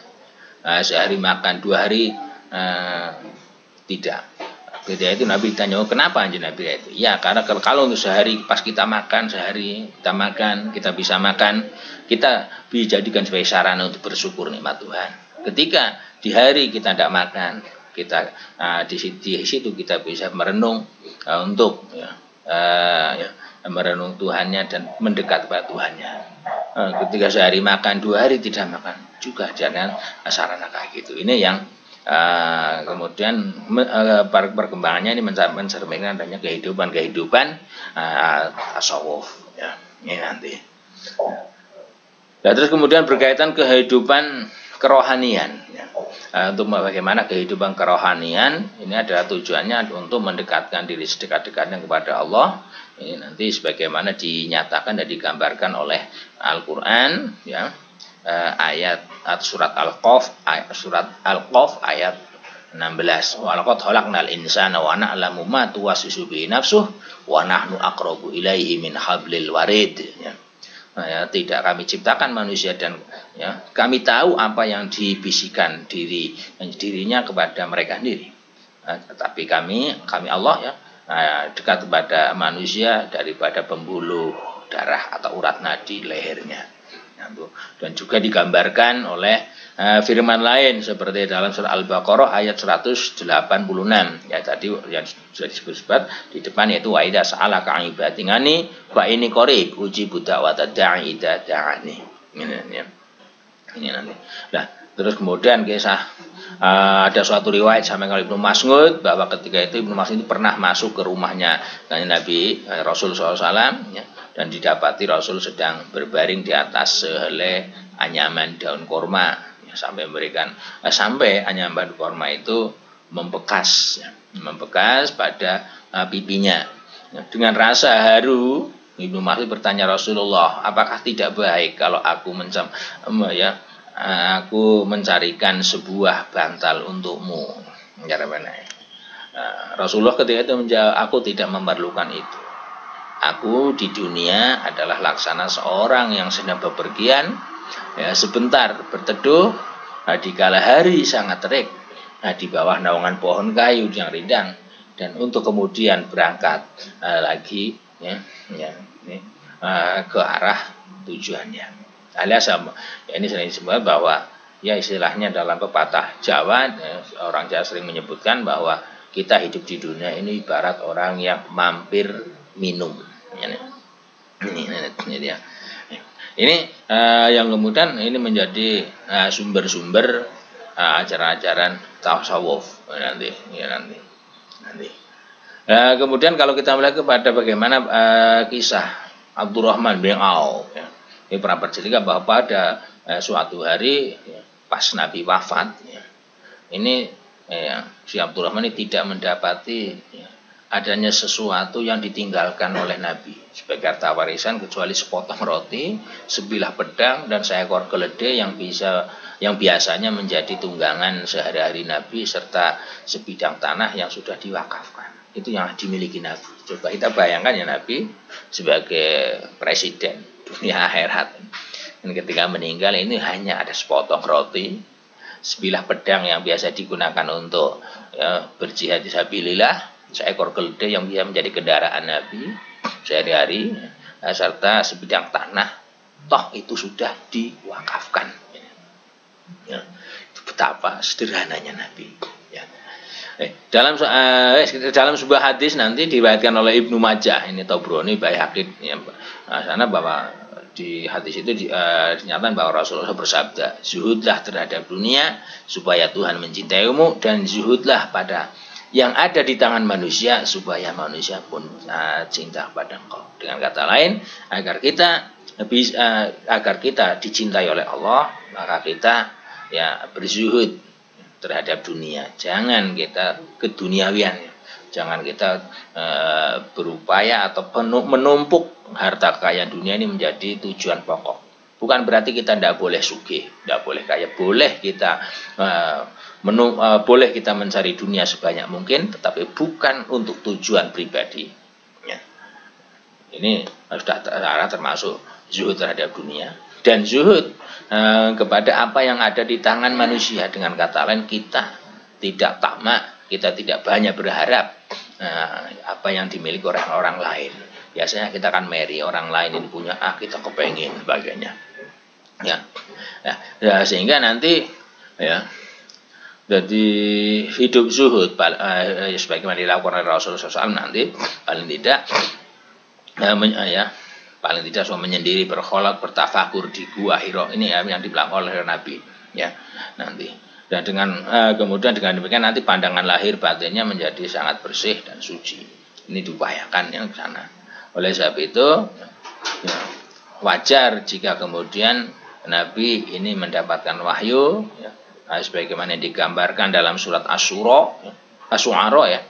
sehari makan, 2 hari tidak. Ketika itu Nabi ditanya, oh, kenapa anjir Nabi itu? Ya, karena kalau untuk sehari pas kita makan, sehari kita makan, kita bisa makan, kita dijadikan sebagai sarana untuk bersyukur nikmat Tuhan. Ketika di hari kita tidak makan, kita di situ kita bisa merenung untuk merenung Tuhannya dan mendekat kepada Tuhannya. Ketika sehari makan, 2 hari tidak makan, juga jangan sarana kayak gitu. Ini yang kemudian perkembangannya ini mencerminkan adanya kehidupan tasawuf ya, ini nanti. Nah, terus kemudian berkaitan kehidupan kerohanian ya. Untuk bagaimana kehidupan kerohanian ini adalah tujuannya untuk mendekatkan diri sedekat-dekatnya kepada Allah. Ini nanti sebagaimana dinyatakan dan digambarkan oleh Al-Qur'an ya. Ayat surat Al-Qaf ayat 16. Wa laqad khalaqnal insana wa na'lamu ma tuwaswisu bihi nafsuh wa nahnu aqrabu ilaihi min hablil warid ya. Ya, tidak kami ciptakan manusia dan ya, kami tahu apa yang dibisikkan dirinya kepada mereka sendiri. Tetapi kami Allah ya dekat kepada manusia daripada pembuluh darah atau urat nadi lehernya. Dan juga digambarkan oleh firman lain seperti dalam surah Al-Baqarah ayat 186 ya, tadi yang sudah disebut di depan, yaitu wa idza sa'alaka 'ibadi ngani fa inni qarib ujibu da'watad da'i idza da'ani. Ini nanti. Nah, terus kemudian kisah ada suatu riwayat sampai oleh Ibnu Mas'ud bahwa ketika itu Ibnu Mas'ud itu pernah masuk ke rumahnya Nabi Rasul SAW ya, dan didapati Rasul sedang berbaring di atas sehelai anyaman daun korma ya, sampai anyaman korma itu membekas pada pipinya ya, dengan rasa haru. Ibnu Mas'ud bertanya Rasulullah, apakah tidak baik kalau aku mencarikan sebuah bantal untukmu? Rasulullah ketika itu menjawab, aku tidak memerlukan itu. Aku di dunia adalah laksana seorang yang sedang bepergian ya, sebentar berteduh di kala hari sangat terik di bawah naungan pohon kayu yang rindang, dan untuk kemudian berangkat lagi ya, ke arah tujuannya. Alias ya, ini sering disebut bahwa ya istilahnya dalam pepatah Jawa orang Jawa sering menyebutkan bahwa kita hidup di dunia ini ibarat orang yang mampir minum. Ini yang kemudian ini menjadi sumber-sumber ajaran-ajaran tasawuf nanti. Kemudian kalau kita melihat kepada bagaimana kisah Abdurrahman bin Auf ya, ini pernah bercerita bahwa pada suatu hari ya, pas Nabi wafat ya, ini si Abdurrahman ini tidak mendapati ya, adanya sesuatu yang ditinggalkan oleh Nabi sebagai harta warisan kecuali sepotong roti, sebilah pedang, dan seekor keledai yang biasanya menjadi tunggangan sehari-hari Nabi, serta sebidang tanah yang sudah diwakafkan. Itu yang dimiliki Nabi. Coba kita bayangkan ya, Nabi sebagai presiden dunia akhirat Dan ketika meninggal ini hanya ada sepotong roti, sebilah pedang yang biasa digunakan untuk ya, berjihad fisabilillah, seekor keledai yang bisa menjadi kendaraan Nabi sehari-hari, serta sebidang tanah. Toh itu sudah diwakafkan. Ya, itu betapa sederhananya Nabi. Ya. Dalam sebuah hadis nanti diriwayatkan oleh Ibnu Majah, ini Tabrani, Baihaqi, ya, sana bahwa di hadis itu dinyatakan bahwa Rasulullah bersabda, zuhudlah terhadap dunia supaya Tuhan mencintaimu, dan zuhudlah pada yang ada di tangan manusia supaya manusia pun cinta kepada engkau. Dengan kata lain, agar kita dicintai oleh Allah, maka kita ya berzuhud terhadap dunia. Jangan kita keduniawian, jangan kita berupaya atau menumpuk harta kekayaan dunia ini menjadi tujuan pokok. Bukan berarti kita tidak boleh sugih, tidak boleh kaya, boleh kita boleh kita mencari dunia sebanyak mungkin, tetapi bukan untuk tujuan pribadi. Ya. Ini sudah termasuk zuhud terhadap dunia. Dan zuhud kepada apa yang ada di tangan manusia. Dengan kata lain, kita tidak tamak, kita tidak banyak berharap apa yang dimiliki oleh orang lain. Biasanya kita akan meri orang lain ini punya, kita kepengen sebagainya. Ya. Ya, sehingga nanti ya jadi hidup zuhud sebagaimana dilakukan oleh Rasulullah SAW nanti paling tidak paling tidak menyendiri, berkholak, bertafakur di Gua Hira. Ini yang dibilang oleh Nabi ya nanti. Dan dengan kemudian dengan demikian nanti pandangan lahir batinnya menjadi sangat bersih dan suci. Ini diupayakan yang ke sana. Oleh sebab itu ya, wajar jika kemudian Nabi ini mendapatkan wahyu ya, sebagaimana yang digambarkan dalam surat Asy-Syu'ara ya.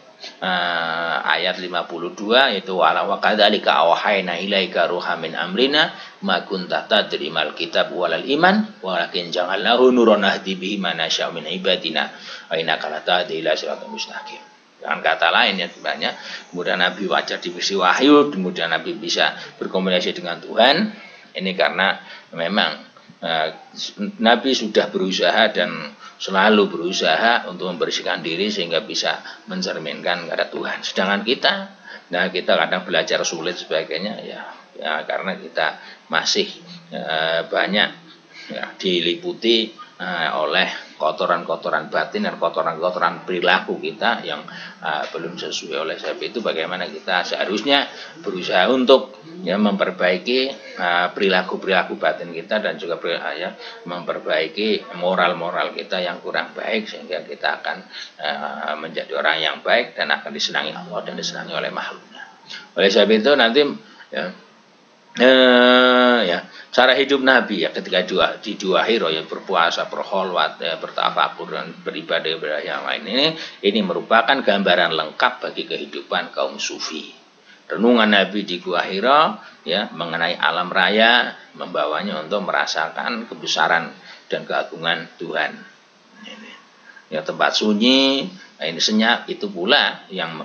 Ayat 52 yaitu wala wa kadzalika awhayna ilaika ruha min amrina ma kunta tadri mal kitab walal iman walakin ja'alnahu nuran nahdi bihi man nasya'u min ibadina wa innaka latahdi ila siratal mustaqim. Dengan kata lain ya banyak kemudian Nabi wajar diberi wahyu, kemudian Nabi bisa berkomunikasi dengan Tuhan. Ini karena memang Nabi sudah berusaha dan selalu berusaha untuk membersihkan diri sehingga bisa mencerminkan kepada Tuhan. Sedangkan kita kadang belajar sulit sebagainya ya karena kita masih banyak ya, diliputi oleh kotoran-kotoran batin dan kotoran-kotoran perilaku kita yang belum sesuai. Oleh sebab itu bagaimana kita seharusnya berusaha untuk ya memperbaiki perilaku-perilaku batin kita dan juga memperbaiki moral-moral kita yang kurang baik sehingga kita akan menjadi orang yang baik dan akan disenangi Allah dan disenangi oleh makhluknya. Oleh sebab itu nanti ya cara hidup Nabi ya ketika di dua hiro ya berpuasa, berkholwat, ya, bertafakur dan beribadah yang lain ini merupakan gambaran lengkap bagi kehidupan kaum sufi. Renungan Nabi di Gua Hira ya mengenai alam raya membawanya untuk merasakan kebesaran dan keagungan Tuhan. Ya tempat sunyi, ini senyap itu pula yang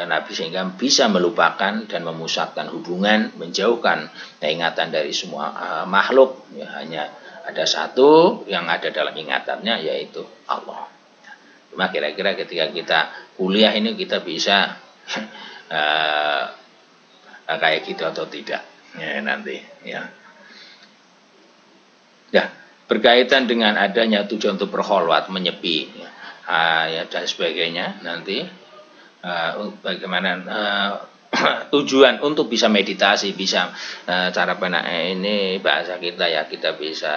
Nabi sehingga bisa melupakan dan memusatkan hubungan, menjauhkan ingatan dari semua makhluk. Ya, hanya ada satu yang ada dalam ingatannya yaitu Allah. Cuma kira-kira ketika kita kuliah ini kita bisa kayak gitu atau tidak ya nanti ya. Ya berkaitan dengan adanya tujuan untuk berkholwat, menyepi ya dan sebagainya nanti bagaimana tujuan untuk bisa meditasi, bisa cara ini bahasa kita ya kita bisa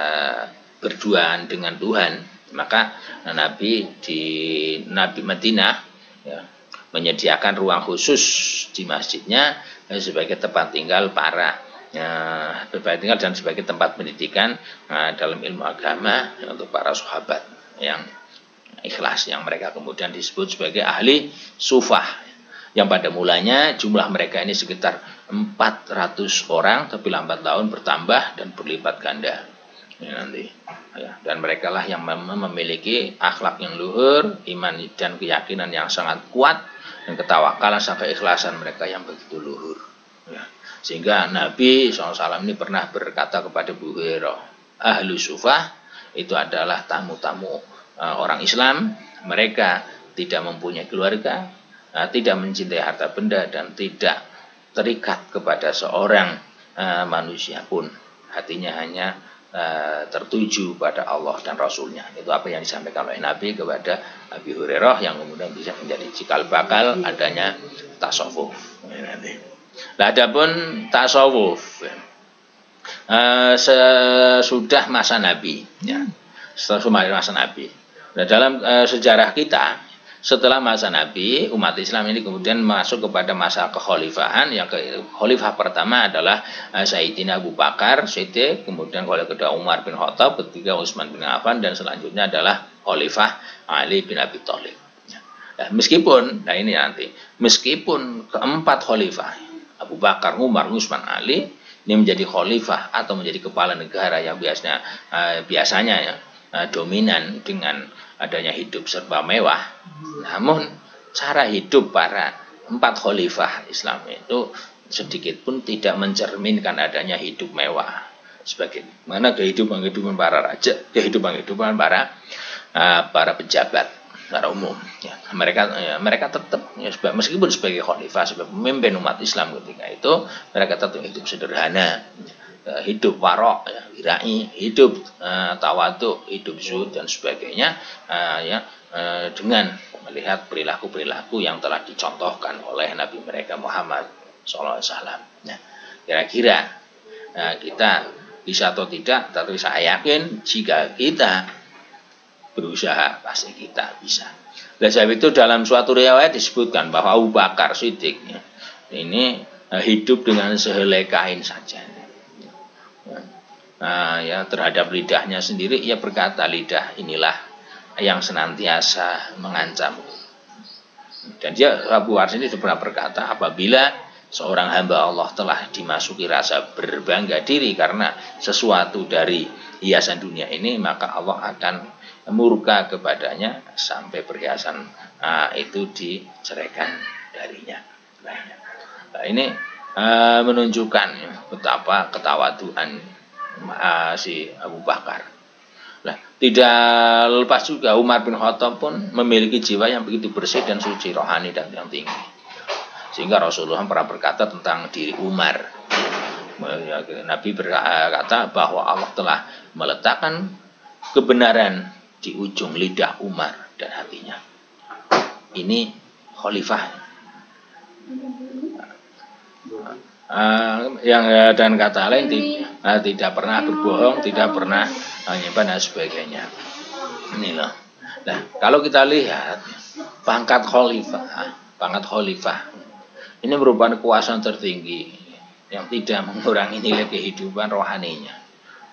berduaan dengan Tuhan. Maka Nabi Madinah ya, menyediakan ruang khusus di masjidnya sebagai tempat tinggal tempat tinggal dan sebagai tempat pendidikan dalam ilmu agama untuk para sahabat yang ikhlas, yang mereka kemudian disebut sebagai ahli sufah, yang pada mulanya jumlah mereka ini sekitar 400 orang, tapi lambat laun bertambah dan berlipat ganda ya, nanti ya. Dan mereka lah yang memiliki akhlak yang luhur, iman dan keyakinan yang sangat kuat, dan ketawakalan sampai ikhlasan mereka yang begitu luhur ya. Sehingga Nabi SAW ini pernah berkata kepada Abu Hurairah, ahlu sufah itu adalah tamu-tamu orang Islam, mereka tidak mempunyai keluarga, tidak mencintai harta benda, dan tidak terikat kepada seorang manusia pun. Hatinya hanya tertuju pada Allah dan Rasulnya. Itu apa yang disampaikan oleh Nabi kepada Abi Hurairah, yang kemudian bisa menjadi cikal bakal adanya tasawuf. Nah, adapun tasawuf sesudah masa Nabi, ya, setelah masa Nabi. Nah, dalam sejarah kita, setelah masa Nabi, umat Islam ini kemudian masuk kepada masa kekhalifahan. Yang khalifah pertama adalah Sayyidina Abu Bakar Siddiq, kemudian khalifah kedua Umar bin Khattab, ketiga Utsman bin Affan, dan selanjutnya adalah khalifah Ali bin Abi Thalib. Nah, meskipun keempat khalifah Abu Bakar, Umar, Utsman, Ali ini menjadi khalifah atau menjadi kepala negara yang biasanya ya, dominan dengan adanya hidup serba mewah. Namun cara hidup para empat khalifah Islam itu sedikit pun tidak mencerminkan adanya hidup mewah. Sebagaimana kehidupan para raja, kehidupan para pejabat secara umum. Ya, mereka tetap ya, meskipun sebagai khalifah, sebagai pemimpin umat Islam ketika itu, mereka tetap hidup sederhana. Hidup warok, ya, wirai, hidup tawadhu, hidup zuhud dan sebagainya, dengan melihat perilaku-perilaku yang telah dicontohkan oleh Nabi mereka Muhammad SAW. Nah, kira-kira kita bisa atau tidak, tapi saya yakin jika kita berusaha pasti kita bisa. Oleh sebab itu dalam suatu riwayat disebutkan bahwa Abu Bakar Siddiq ini hidup dengan sehelai kain saja. Terhadap lidahnya sendiri ia berkata, lidah inilah yang senantiasa mengancam. Dan Abu Bakar ini pernah berkata, apabila seorang hamba Allah telah dimasuki rasa berbangga diri karena sesuatu dari hiasan dunia ini, maka Allah akan murka kepadanya sampai perhiasan itu diceraikan darinya. Nah, ini menunjukkan betapa ketawaduan si Abu Bakar. Nah, tidak lepas juga Umar bin Khattab pun memiliki jiwa yang begitu bersih dan suci, rohani dan yang tinggi. Sehingga Rasulullah pernah berkata tentang diri Umar. Nabi berkata bahwa Allah telah meletakkan kebenaran di ujung lidah Umar dan hatinya. Ini khalifah. Dan kata lain tidak pernah berbohong, tidak pernah menyimpan dan sebagainya. Inilah. Nah, kalau kita lihat pangkat khalifah ini merupakan kekuasaan tertinggi yang tidak mengurangi nilai kehidupan rohaninya.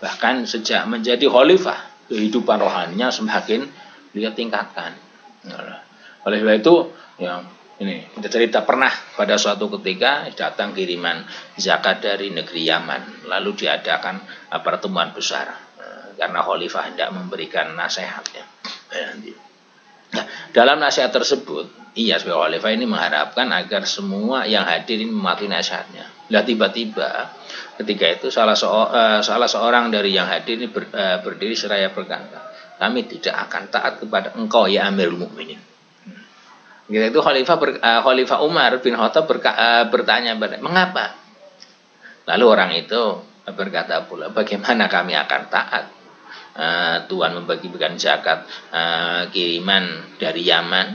Bahkan sejak menjadi khalifah, kehidupan rohaninya semakin dia tingkatkan. Oleh sebab itu, ini kita cerita pernah pada suatu ketika datang kiriman zakat dari negeri Yaman, lalu diadakan pertemuan besar karena khalifah hendak memberikan nasihatnya. Nah, dalam nasihat tersebut, sebagai khalifah ini mengharapkan agar semua yang hadir ini mematuhi nasihatnya. Nah, tiba-tiba ketika itu salah seorang dari yang hadir ini berdiri seraya berkata, kami tidak akan taat kepada engkau ya Amirul Mukminin. Itu Khalifah Umar bin Khattab bertanya, mengapa? Lalu orang itu berkata pula, bagaimana kami akan taat? Tuhan membagi-bagikan zakat kiriman dari Yaman,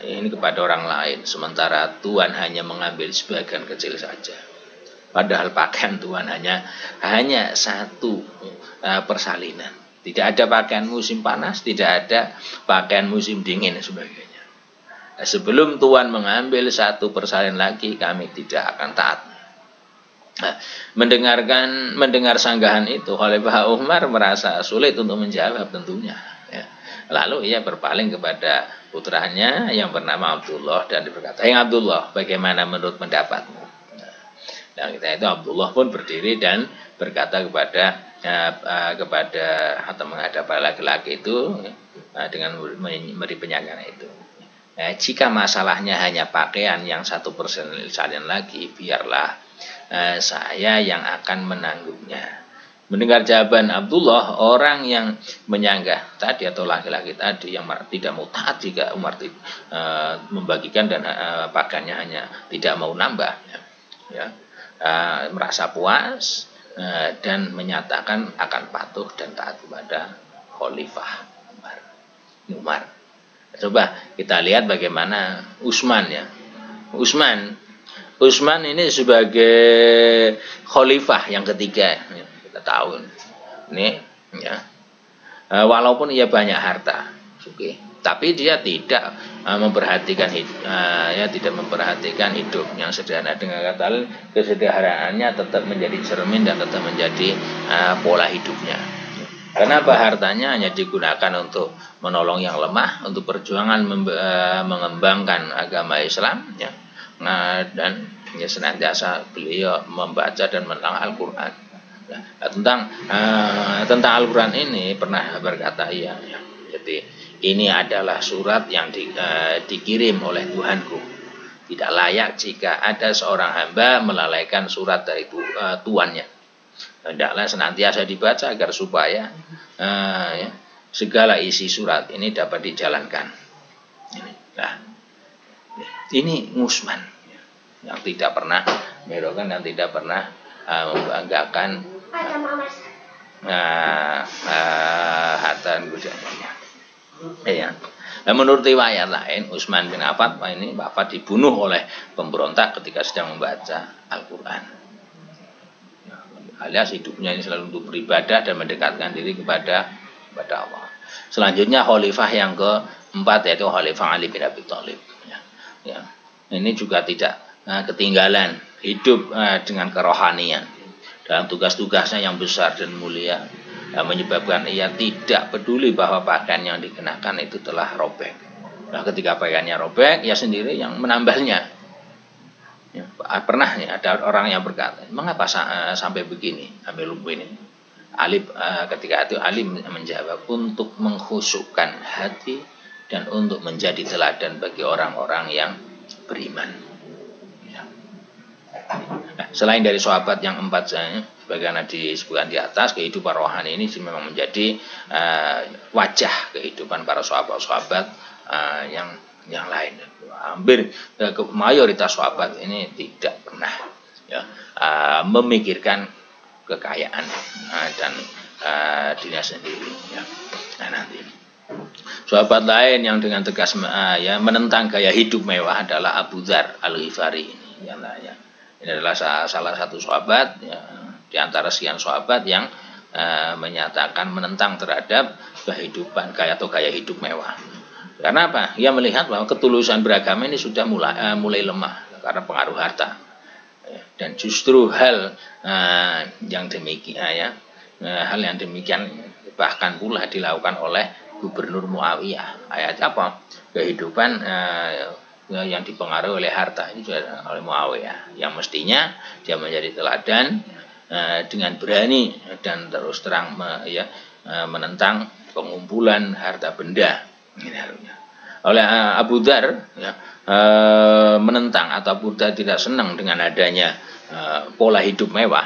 ini kepada orang lain, sementara Tuhan hanya mengambil sebagian kecil saja. Padahal pakaian Tuhan hanya satu persalinan. Tidak ada pakaian musim panas, tidak ada pakaian musim dingin dan sebagainya. Nah, sebelum Tuhan mengambil satu persalinan lagi, kami tidak akan taat. Nah, mendengar sanggahan itu, Khalifah Umar merasa sulit untuk menjawab tentunya. Lalu ia berpaling kepada putranya yang bernama Abdullah dan berkata, Abdullah, bagaimana menurut pendapatmu? Nah, kita itu Abdullah pun berdiri dan berkata kepada atau menghadap para laki-laki itu dengan memberi penyanyian itu. Jika masalahnya hanya pakaian yang 1% salian lagi, biarlah saya yang akan menanggungnya. Mendengar jawaban Abdullah, orang yang menyanggah tadi atau laki-laki tadi yang tidak mau taat jika Umar membagikan dan pakaiannya hanya tidak mau nambah, ya, merasa puas dan menyatakan akan patuh dan taat kepada Khalifah Umar. Coba kita lihat bagaimana Utsman, ya. Utsman ini sebagai khalifah yang ketiga, ya, kita tahu ini, ya. Walaupun ia banyak harta, okay, tapi dia tidak memperhatikan hidup yang sederhana. Dengan kata lain, kesederhanaannya tetap menjadi cermin dan tetap menjadi pola hidupnya. Kenapa hartanya hanya digunakan untuk menolong yang lemah, untuk perjuangan mengembangkan agama Islam, ya. Dan ya, senantiasa beliau membaca dan menentang Al-Quran. Ya, tentang Al-Quran ini pernah berkata, ya, jadi ini adalah surat yang dikirim oleh Tuhanku. Tidak layak jika ada seorang hamba melalaikan surat dari tuannya. Hendaklah senantiasa dibaca agar supaya ya, segala isi surat ini dapat dijalankan. Nah, ini Utsman yang tidak pernah merokan dan tidak pernah membanggakan harta dan budayanya. Ya. Nah, menurut riwayat lain, Utsman bin Affan ini Bapak dibunuh oleh pemberontak ketika sedang membaca Al-Quran. Alias hidupnya ini selalu untuk beribadah dan mendekatkan diri kepada Allah. Selanjutnya khalifah yang keempat yaitu Khalifah Ali bin Abi Thalib. Ya. Ini juga tidak ketinggalan hidup dengan kerohanian dalam tugas-tugasnya yang besar dan mulia, menyebabkan ia tidak peduli bahwa pakaian yang dikenakan itu telah robek. Nah, ketika pakaiannya robek, ia sendiri yang menambahnya. Ya, pernah ya, ada orang yang berkata, mengapa sampai begini, sampai lumpuh ini? Ketika itu Ali menjawab, untuk mengkhusukkan hati dan untuk menjadi teladan bagi orang-orang yang beriman. Ya. Nah, selain dari sahabat yang empat sebagaimana disebutkan di atas, kehidupan rohani ini memang menjadi wajah kehidupan para sahabat-sahabat yang lain. Hampir mayoritas sahabat ini tidak pernah, ya, memikirkan kekayaan dan dirinya sendiri. Ya. Nah, nanti sahabat lain yang dengan tegas ya, menentang gaya hidup mewah adalah Abu Dzar Al-Ghifari ini. Ya. Ini adalah salah satu sahabat, ya, di antara sekian sahabat yang menyatakan menentang terhadap kehidupan gaya hidup mewah. Karena apa? Ia melihat bahwa ketulusan beragama ini sudah mulai lemah karena pengaruh harta. Dan justru hal yang demikian, hal yang demikian bahkan pula dilakukan oleh Gubernur Muawiyah. Ayat apa? Kehidupan yang dipengaruhi oleh harta ini juga oleh Muawiyah, yang mestinya dia menjadi teladan dengan berani dan terus terang menentang pengumpulan harta benda. Oleh Abu Dzar, ya, menentang atau Abu Dzar tidak senang dengan adanya pola hidup mewah.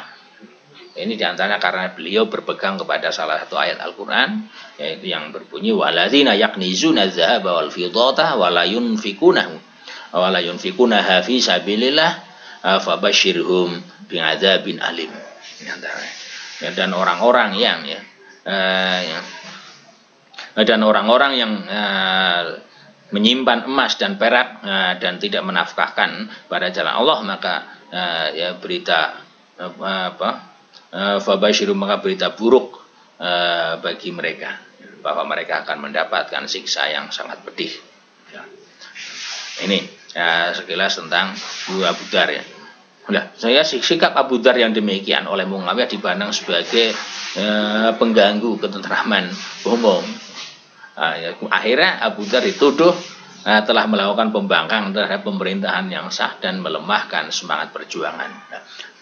Ini diantaranya karena beliau berpegang kepada salah satu ayat Al-Quran, yaitu yang berbunyi waladzina yaknizuna dzahaba wal fiddata wala yunfikunaha fi sabilillah fabashshirhum bi'adzabin alim. Ya, dan orang-orang yang menyimpan emas dan perak dan tidak menafkahkan pada jalan Allah, maka ya berita fabasyirum, maka berita buruk bagi mereka bahwa mereka akan mendapatkan siksa yang sangat pedih. Ya. Ini sekilas tentang Abu Dzar, ya. Nah, saya sikap Abu Dzar yang demikian oleh Muawiyah dipandang sebagai pengganggu ketentraman umum. Akhirnya Abu Dzar dituduh telah melakukan pembangkang terhadap pemerintahan yang sah dan melemahkan semangat perjuangan.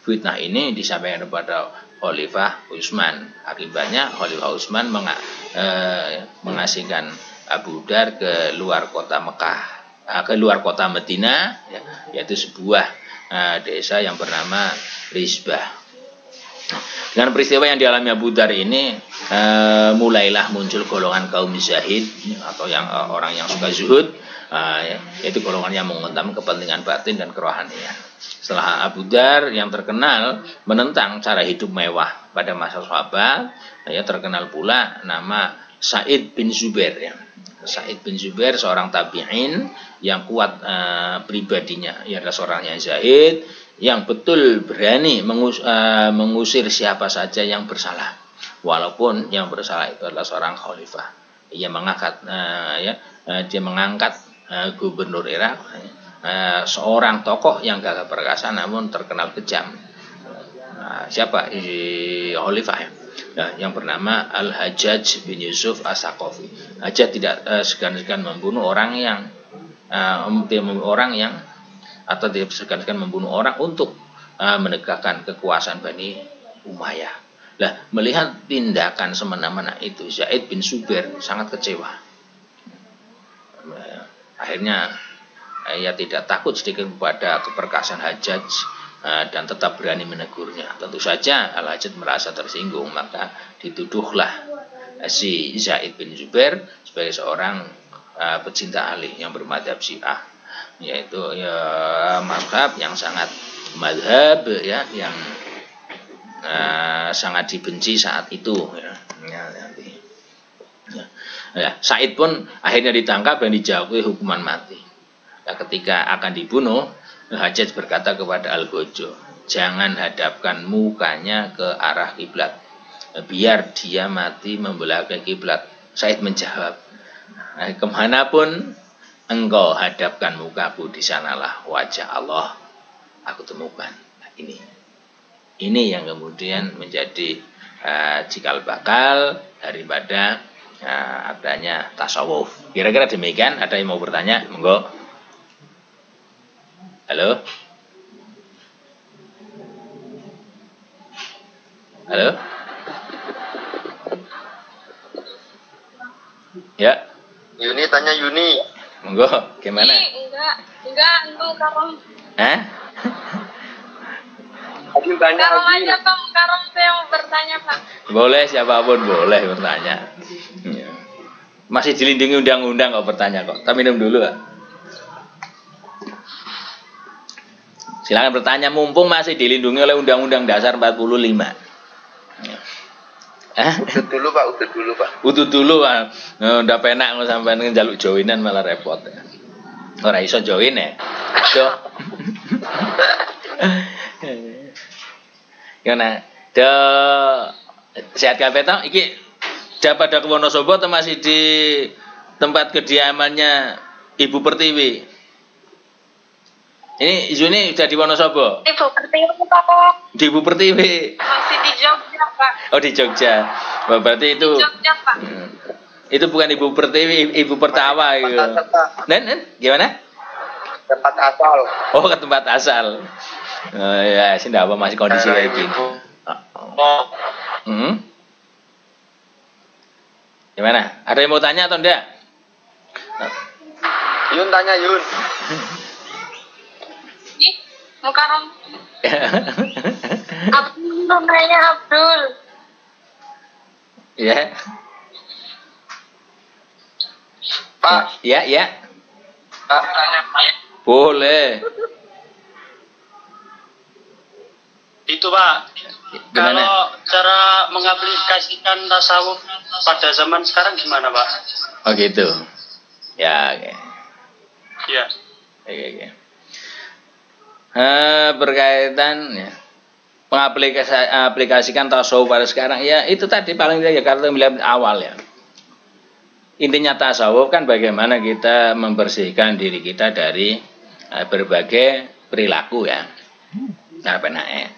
Fitnah ini disampaikan kepada Khalifah Utsman. Akibatnya Khalifah Utsman mengasingkan Abu Dzar ke luar kota Mekah. keluar kota Madinah, ya, yaitu sebuah desa yang bernama Rizbah. Dengan peristiwa yang dialami Abu Dzar ini, mulailah muncul golongan kaum zahid atau yang orang yang suka zuhud, yaitu golongan yang mengutamakan kepentingan batin dan kerohanian. Setelah Abu Dzar yang terkenal menentang cara hidup mewah pada masa sahabat, ya, terkenal pula nama Sa'id bin Zubair. Ya. Sa'id bin Zubair seorang tabi'in yang kuat pribadinya, ia adalah seorang yang zahid, yang betul berani mengusir siapa saja yang bersalah, walaupun yang bersalah itu adalah seorang khalifah. Ia mengangkat dia mengangkat gubernur Irak, seorang tokoh yang gagah perkasa namun terkenal kejam. Siapa khalifah yang bernama Al-Hajjaj bin Yusuf As-Saqafi. Hajjaj tidak segan-segan membunuh orang yang atau dia segan-segan membunuh orang untuk menegakkan kekuasaan Bani Umayyah. Nah, melihat tindakan semena-mena itu, Zaid bin Zubair sangat kecewa. Akhirnya ia tidak takut sedikit kepada keperkasaan Hajjaj dan tetap berani menegurnya. Tentu saja Al-Hajjaj merasa tersinggung, maka dituduhlah si Zaid bin Zubair sebagai seorang pecinta Ali yang bermadzhab Syiah, yaitu ya mazhab yang sangat mazhab ya yang sangat dibenci saat itu ya. Said pun akhirnya ditangkap dan dijatuhi hukuman mati. Nah, ketika akan dibunuh, Hajjaj berkata kepada Al-Gojo, jangan hadapkan mukanya ke arah kiblat, biar dia mati membelah ke kiblat. Said menjawab, kemanapun engkau hadapkan mukaku, di sanalah wajah Allah aku temukan. Nah, ini yang kemudian menjadi cikal bakal daripada adanya tasawuf. Kira-kira demikian. Ada yang mau bertanya? Monggo. Halo? Halo? Ya. Yuni, tanya Yuni. Monggo, gimana? Enggak, itu Karom. Hah? Aku tanya Karom aja, Bang. Karom saya mau bertanya, Pak. Boleh, siapapun boleh bertanya. Ya. Masih dilindungi undang-undang kok bertanya kok. Kita minum dulu, Pak. Silakan bertanya, mumpung masih dilindungi oleh Undang-Undang Dasar 45. Ya. Udut dulu Pak, udut dulu Pak. Udut dulu Pak. Udah penak sampai njaluk joinan malah repot. Ora iso join ya. So. Gimana? Sehat kabeh to? Iki pada ke Wonosobo atau masih di tempat kediamannya Ibu Pertiwi? Ini Yuni udah di Wonosobo? Ibu Pertiwi, Pak. Di Ibu Pertiwi? Masih di Jogja, Pak. Oh, di Jogja. Oh, berarti itu. Di Jogja, Pak. Itu bukan Ibu Pertiwi, Ibu Pertawa gitu. Nen, gimana? Tempat asal. Oh, ke tempat asal. Ya, sih enggak apa masih kondisi kayak gini. Gimana? Ada yang mau tanya atau enggak? Yun, tanya Yun. Ih, mau Karom. Abdul, namanya Abdul. Ya. Pak. Ya. Pak, tanya Pak. Boleh. Itu Pak, Gimana? kalau cara mengaplikasikan tasawuf pada zaman sekarang gimana Pak? Oh gitu. Ya, oke. Ya. Oke. Berkaitan ya, mengaplikasikan tasawuf pada sekarang ya itu tadi paling tidak kalau melihat awal ya. Intinya tasawuf kan bagaimana kita membersihkan diri kita dari berbagai perilaku ya. Cara penake.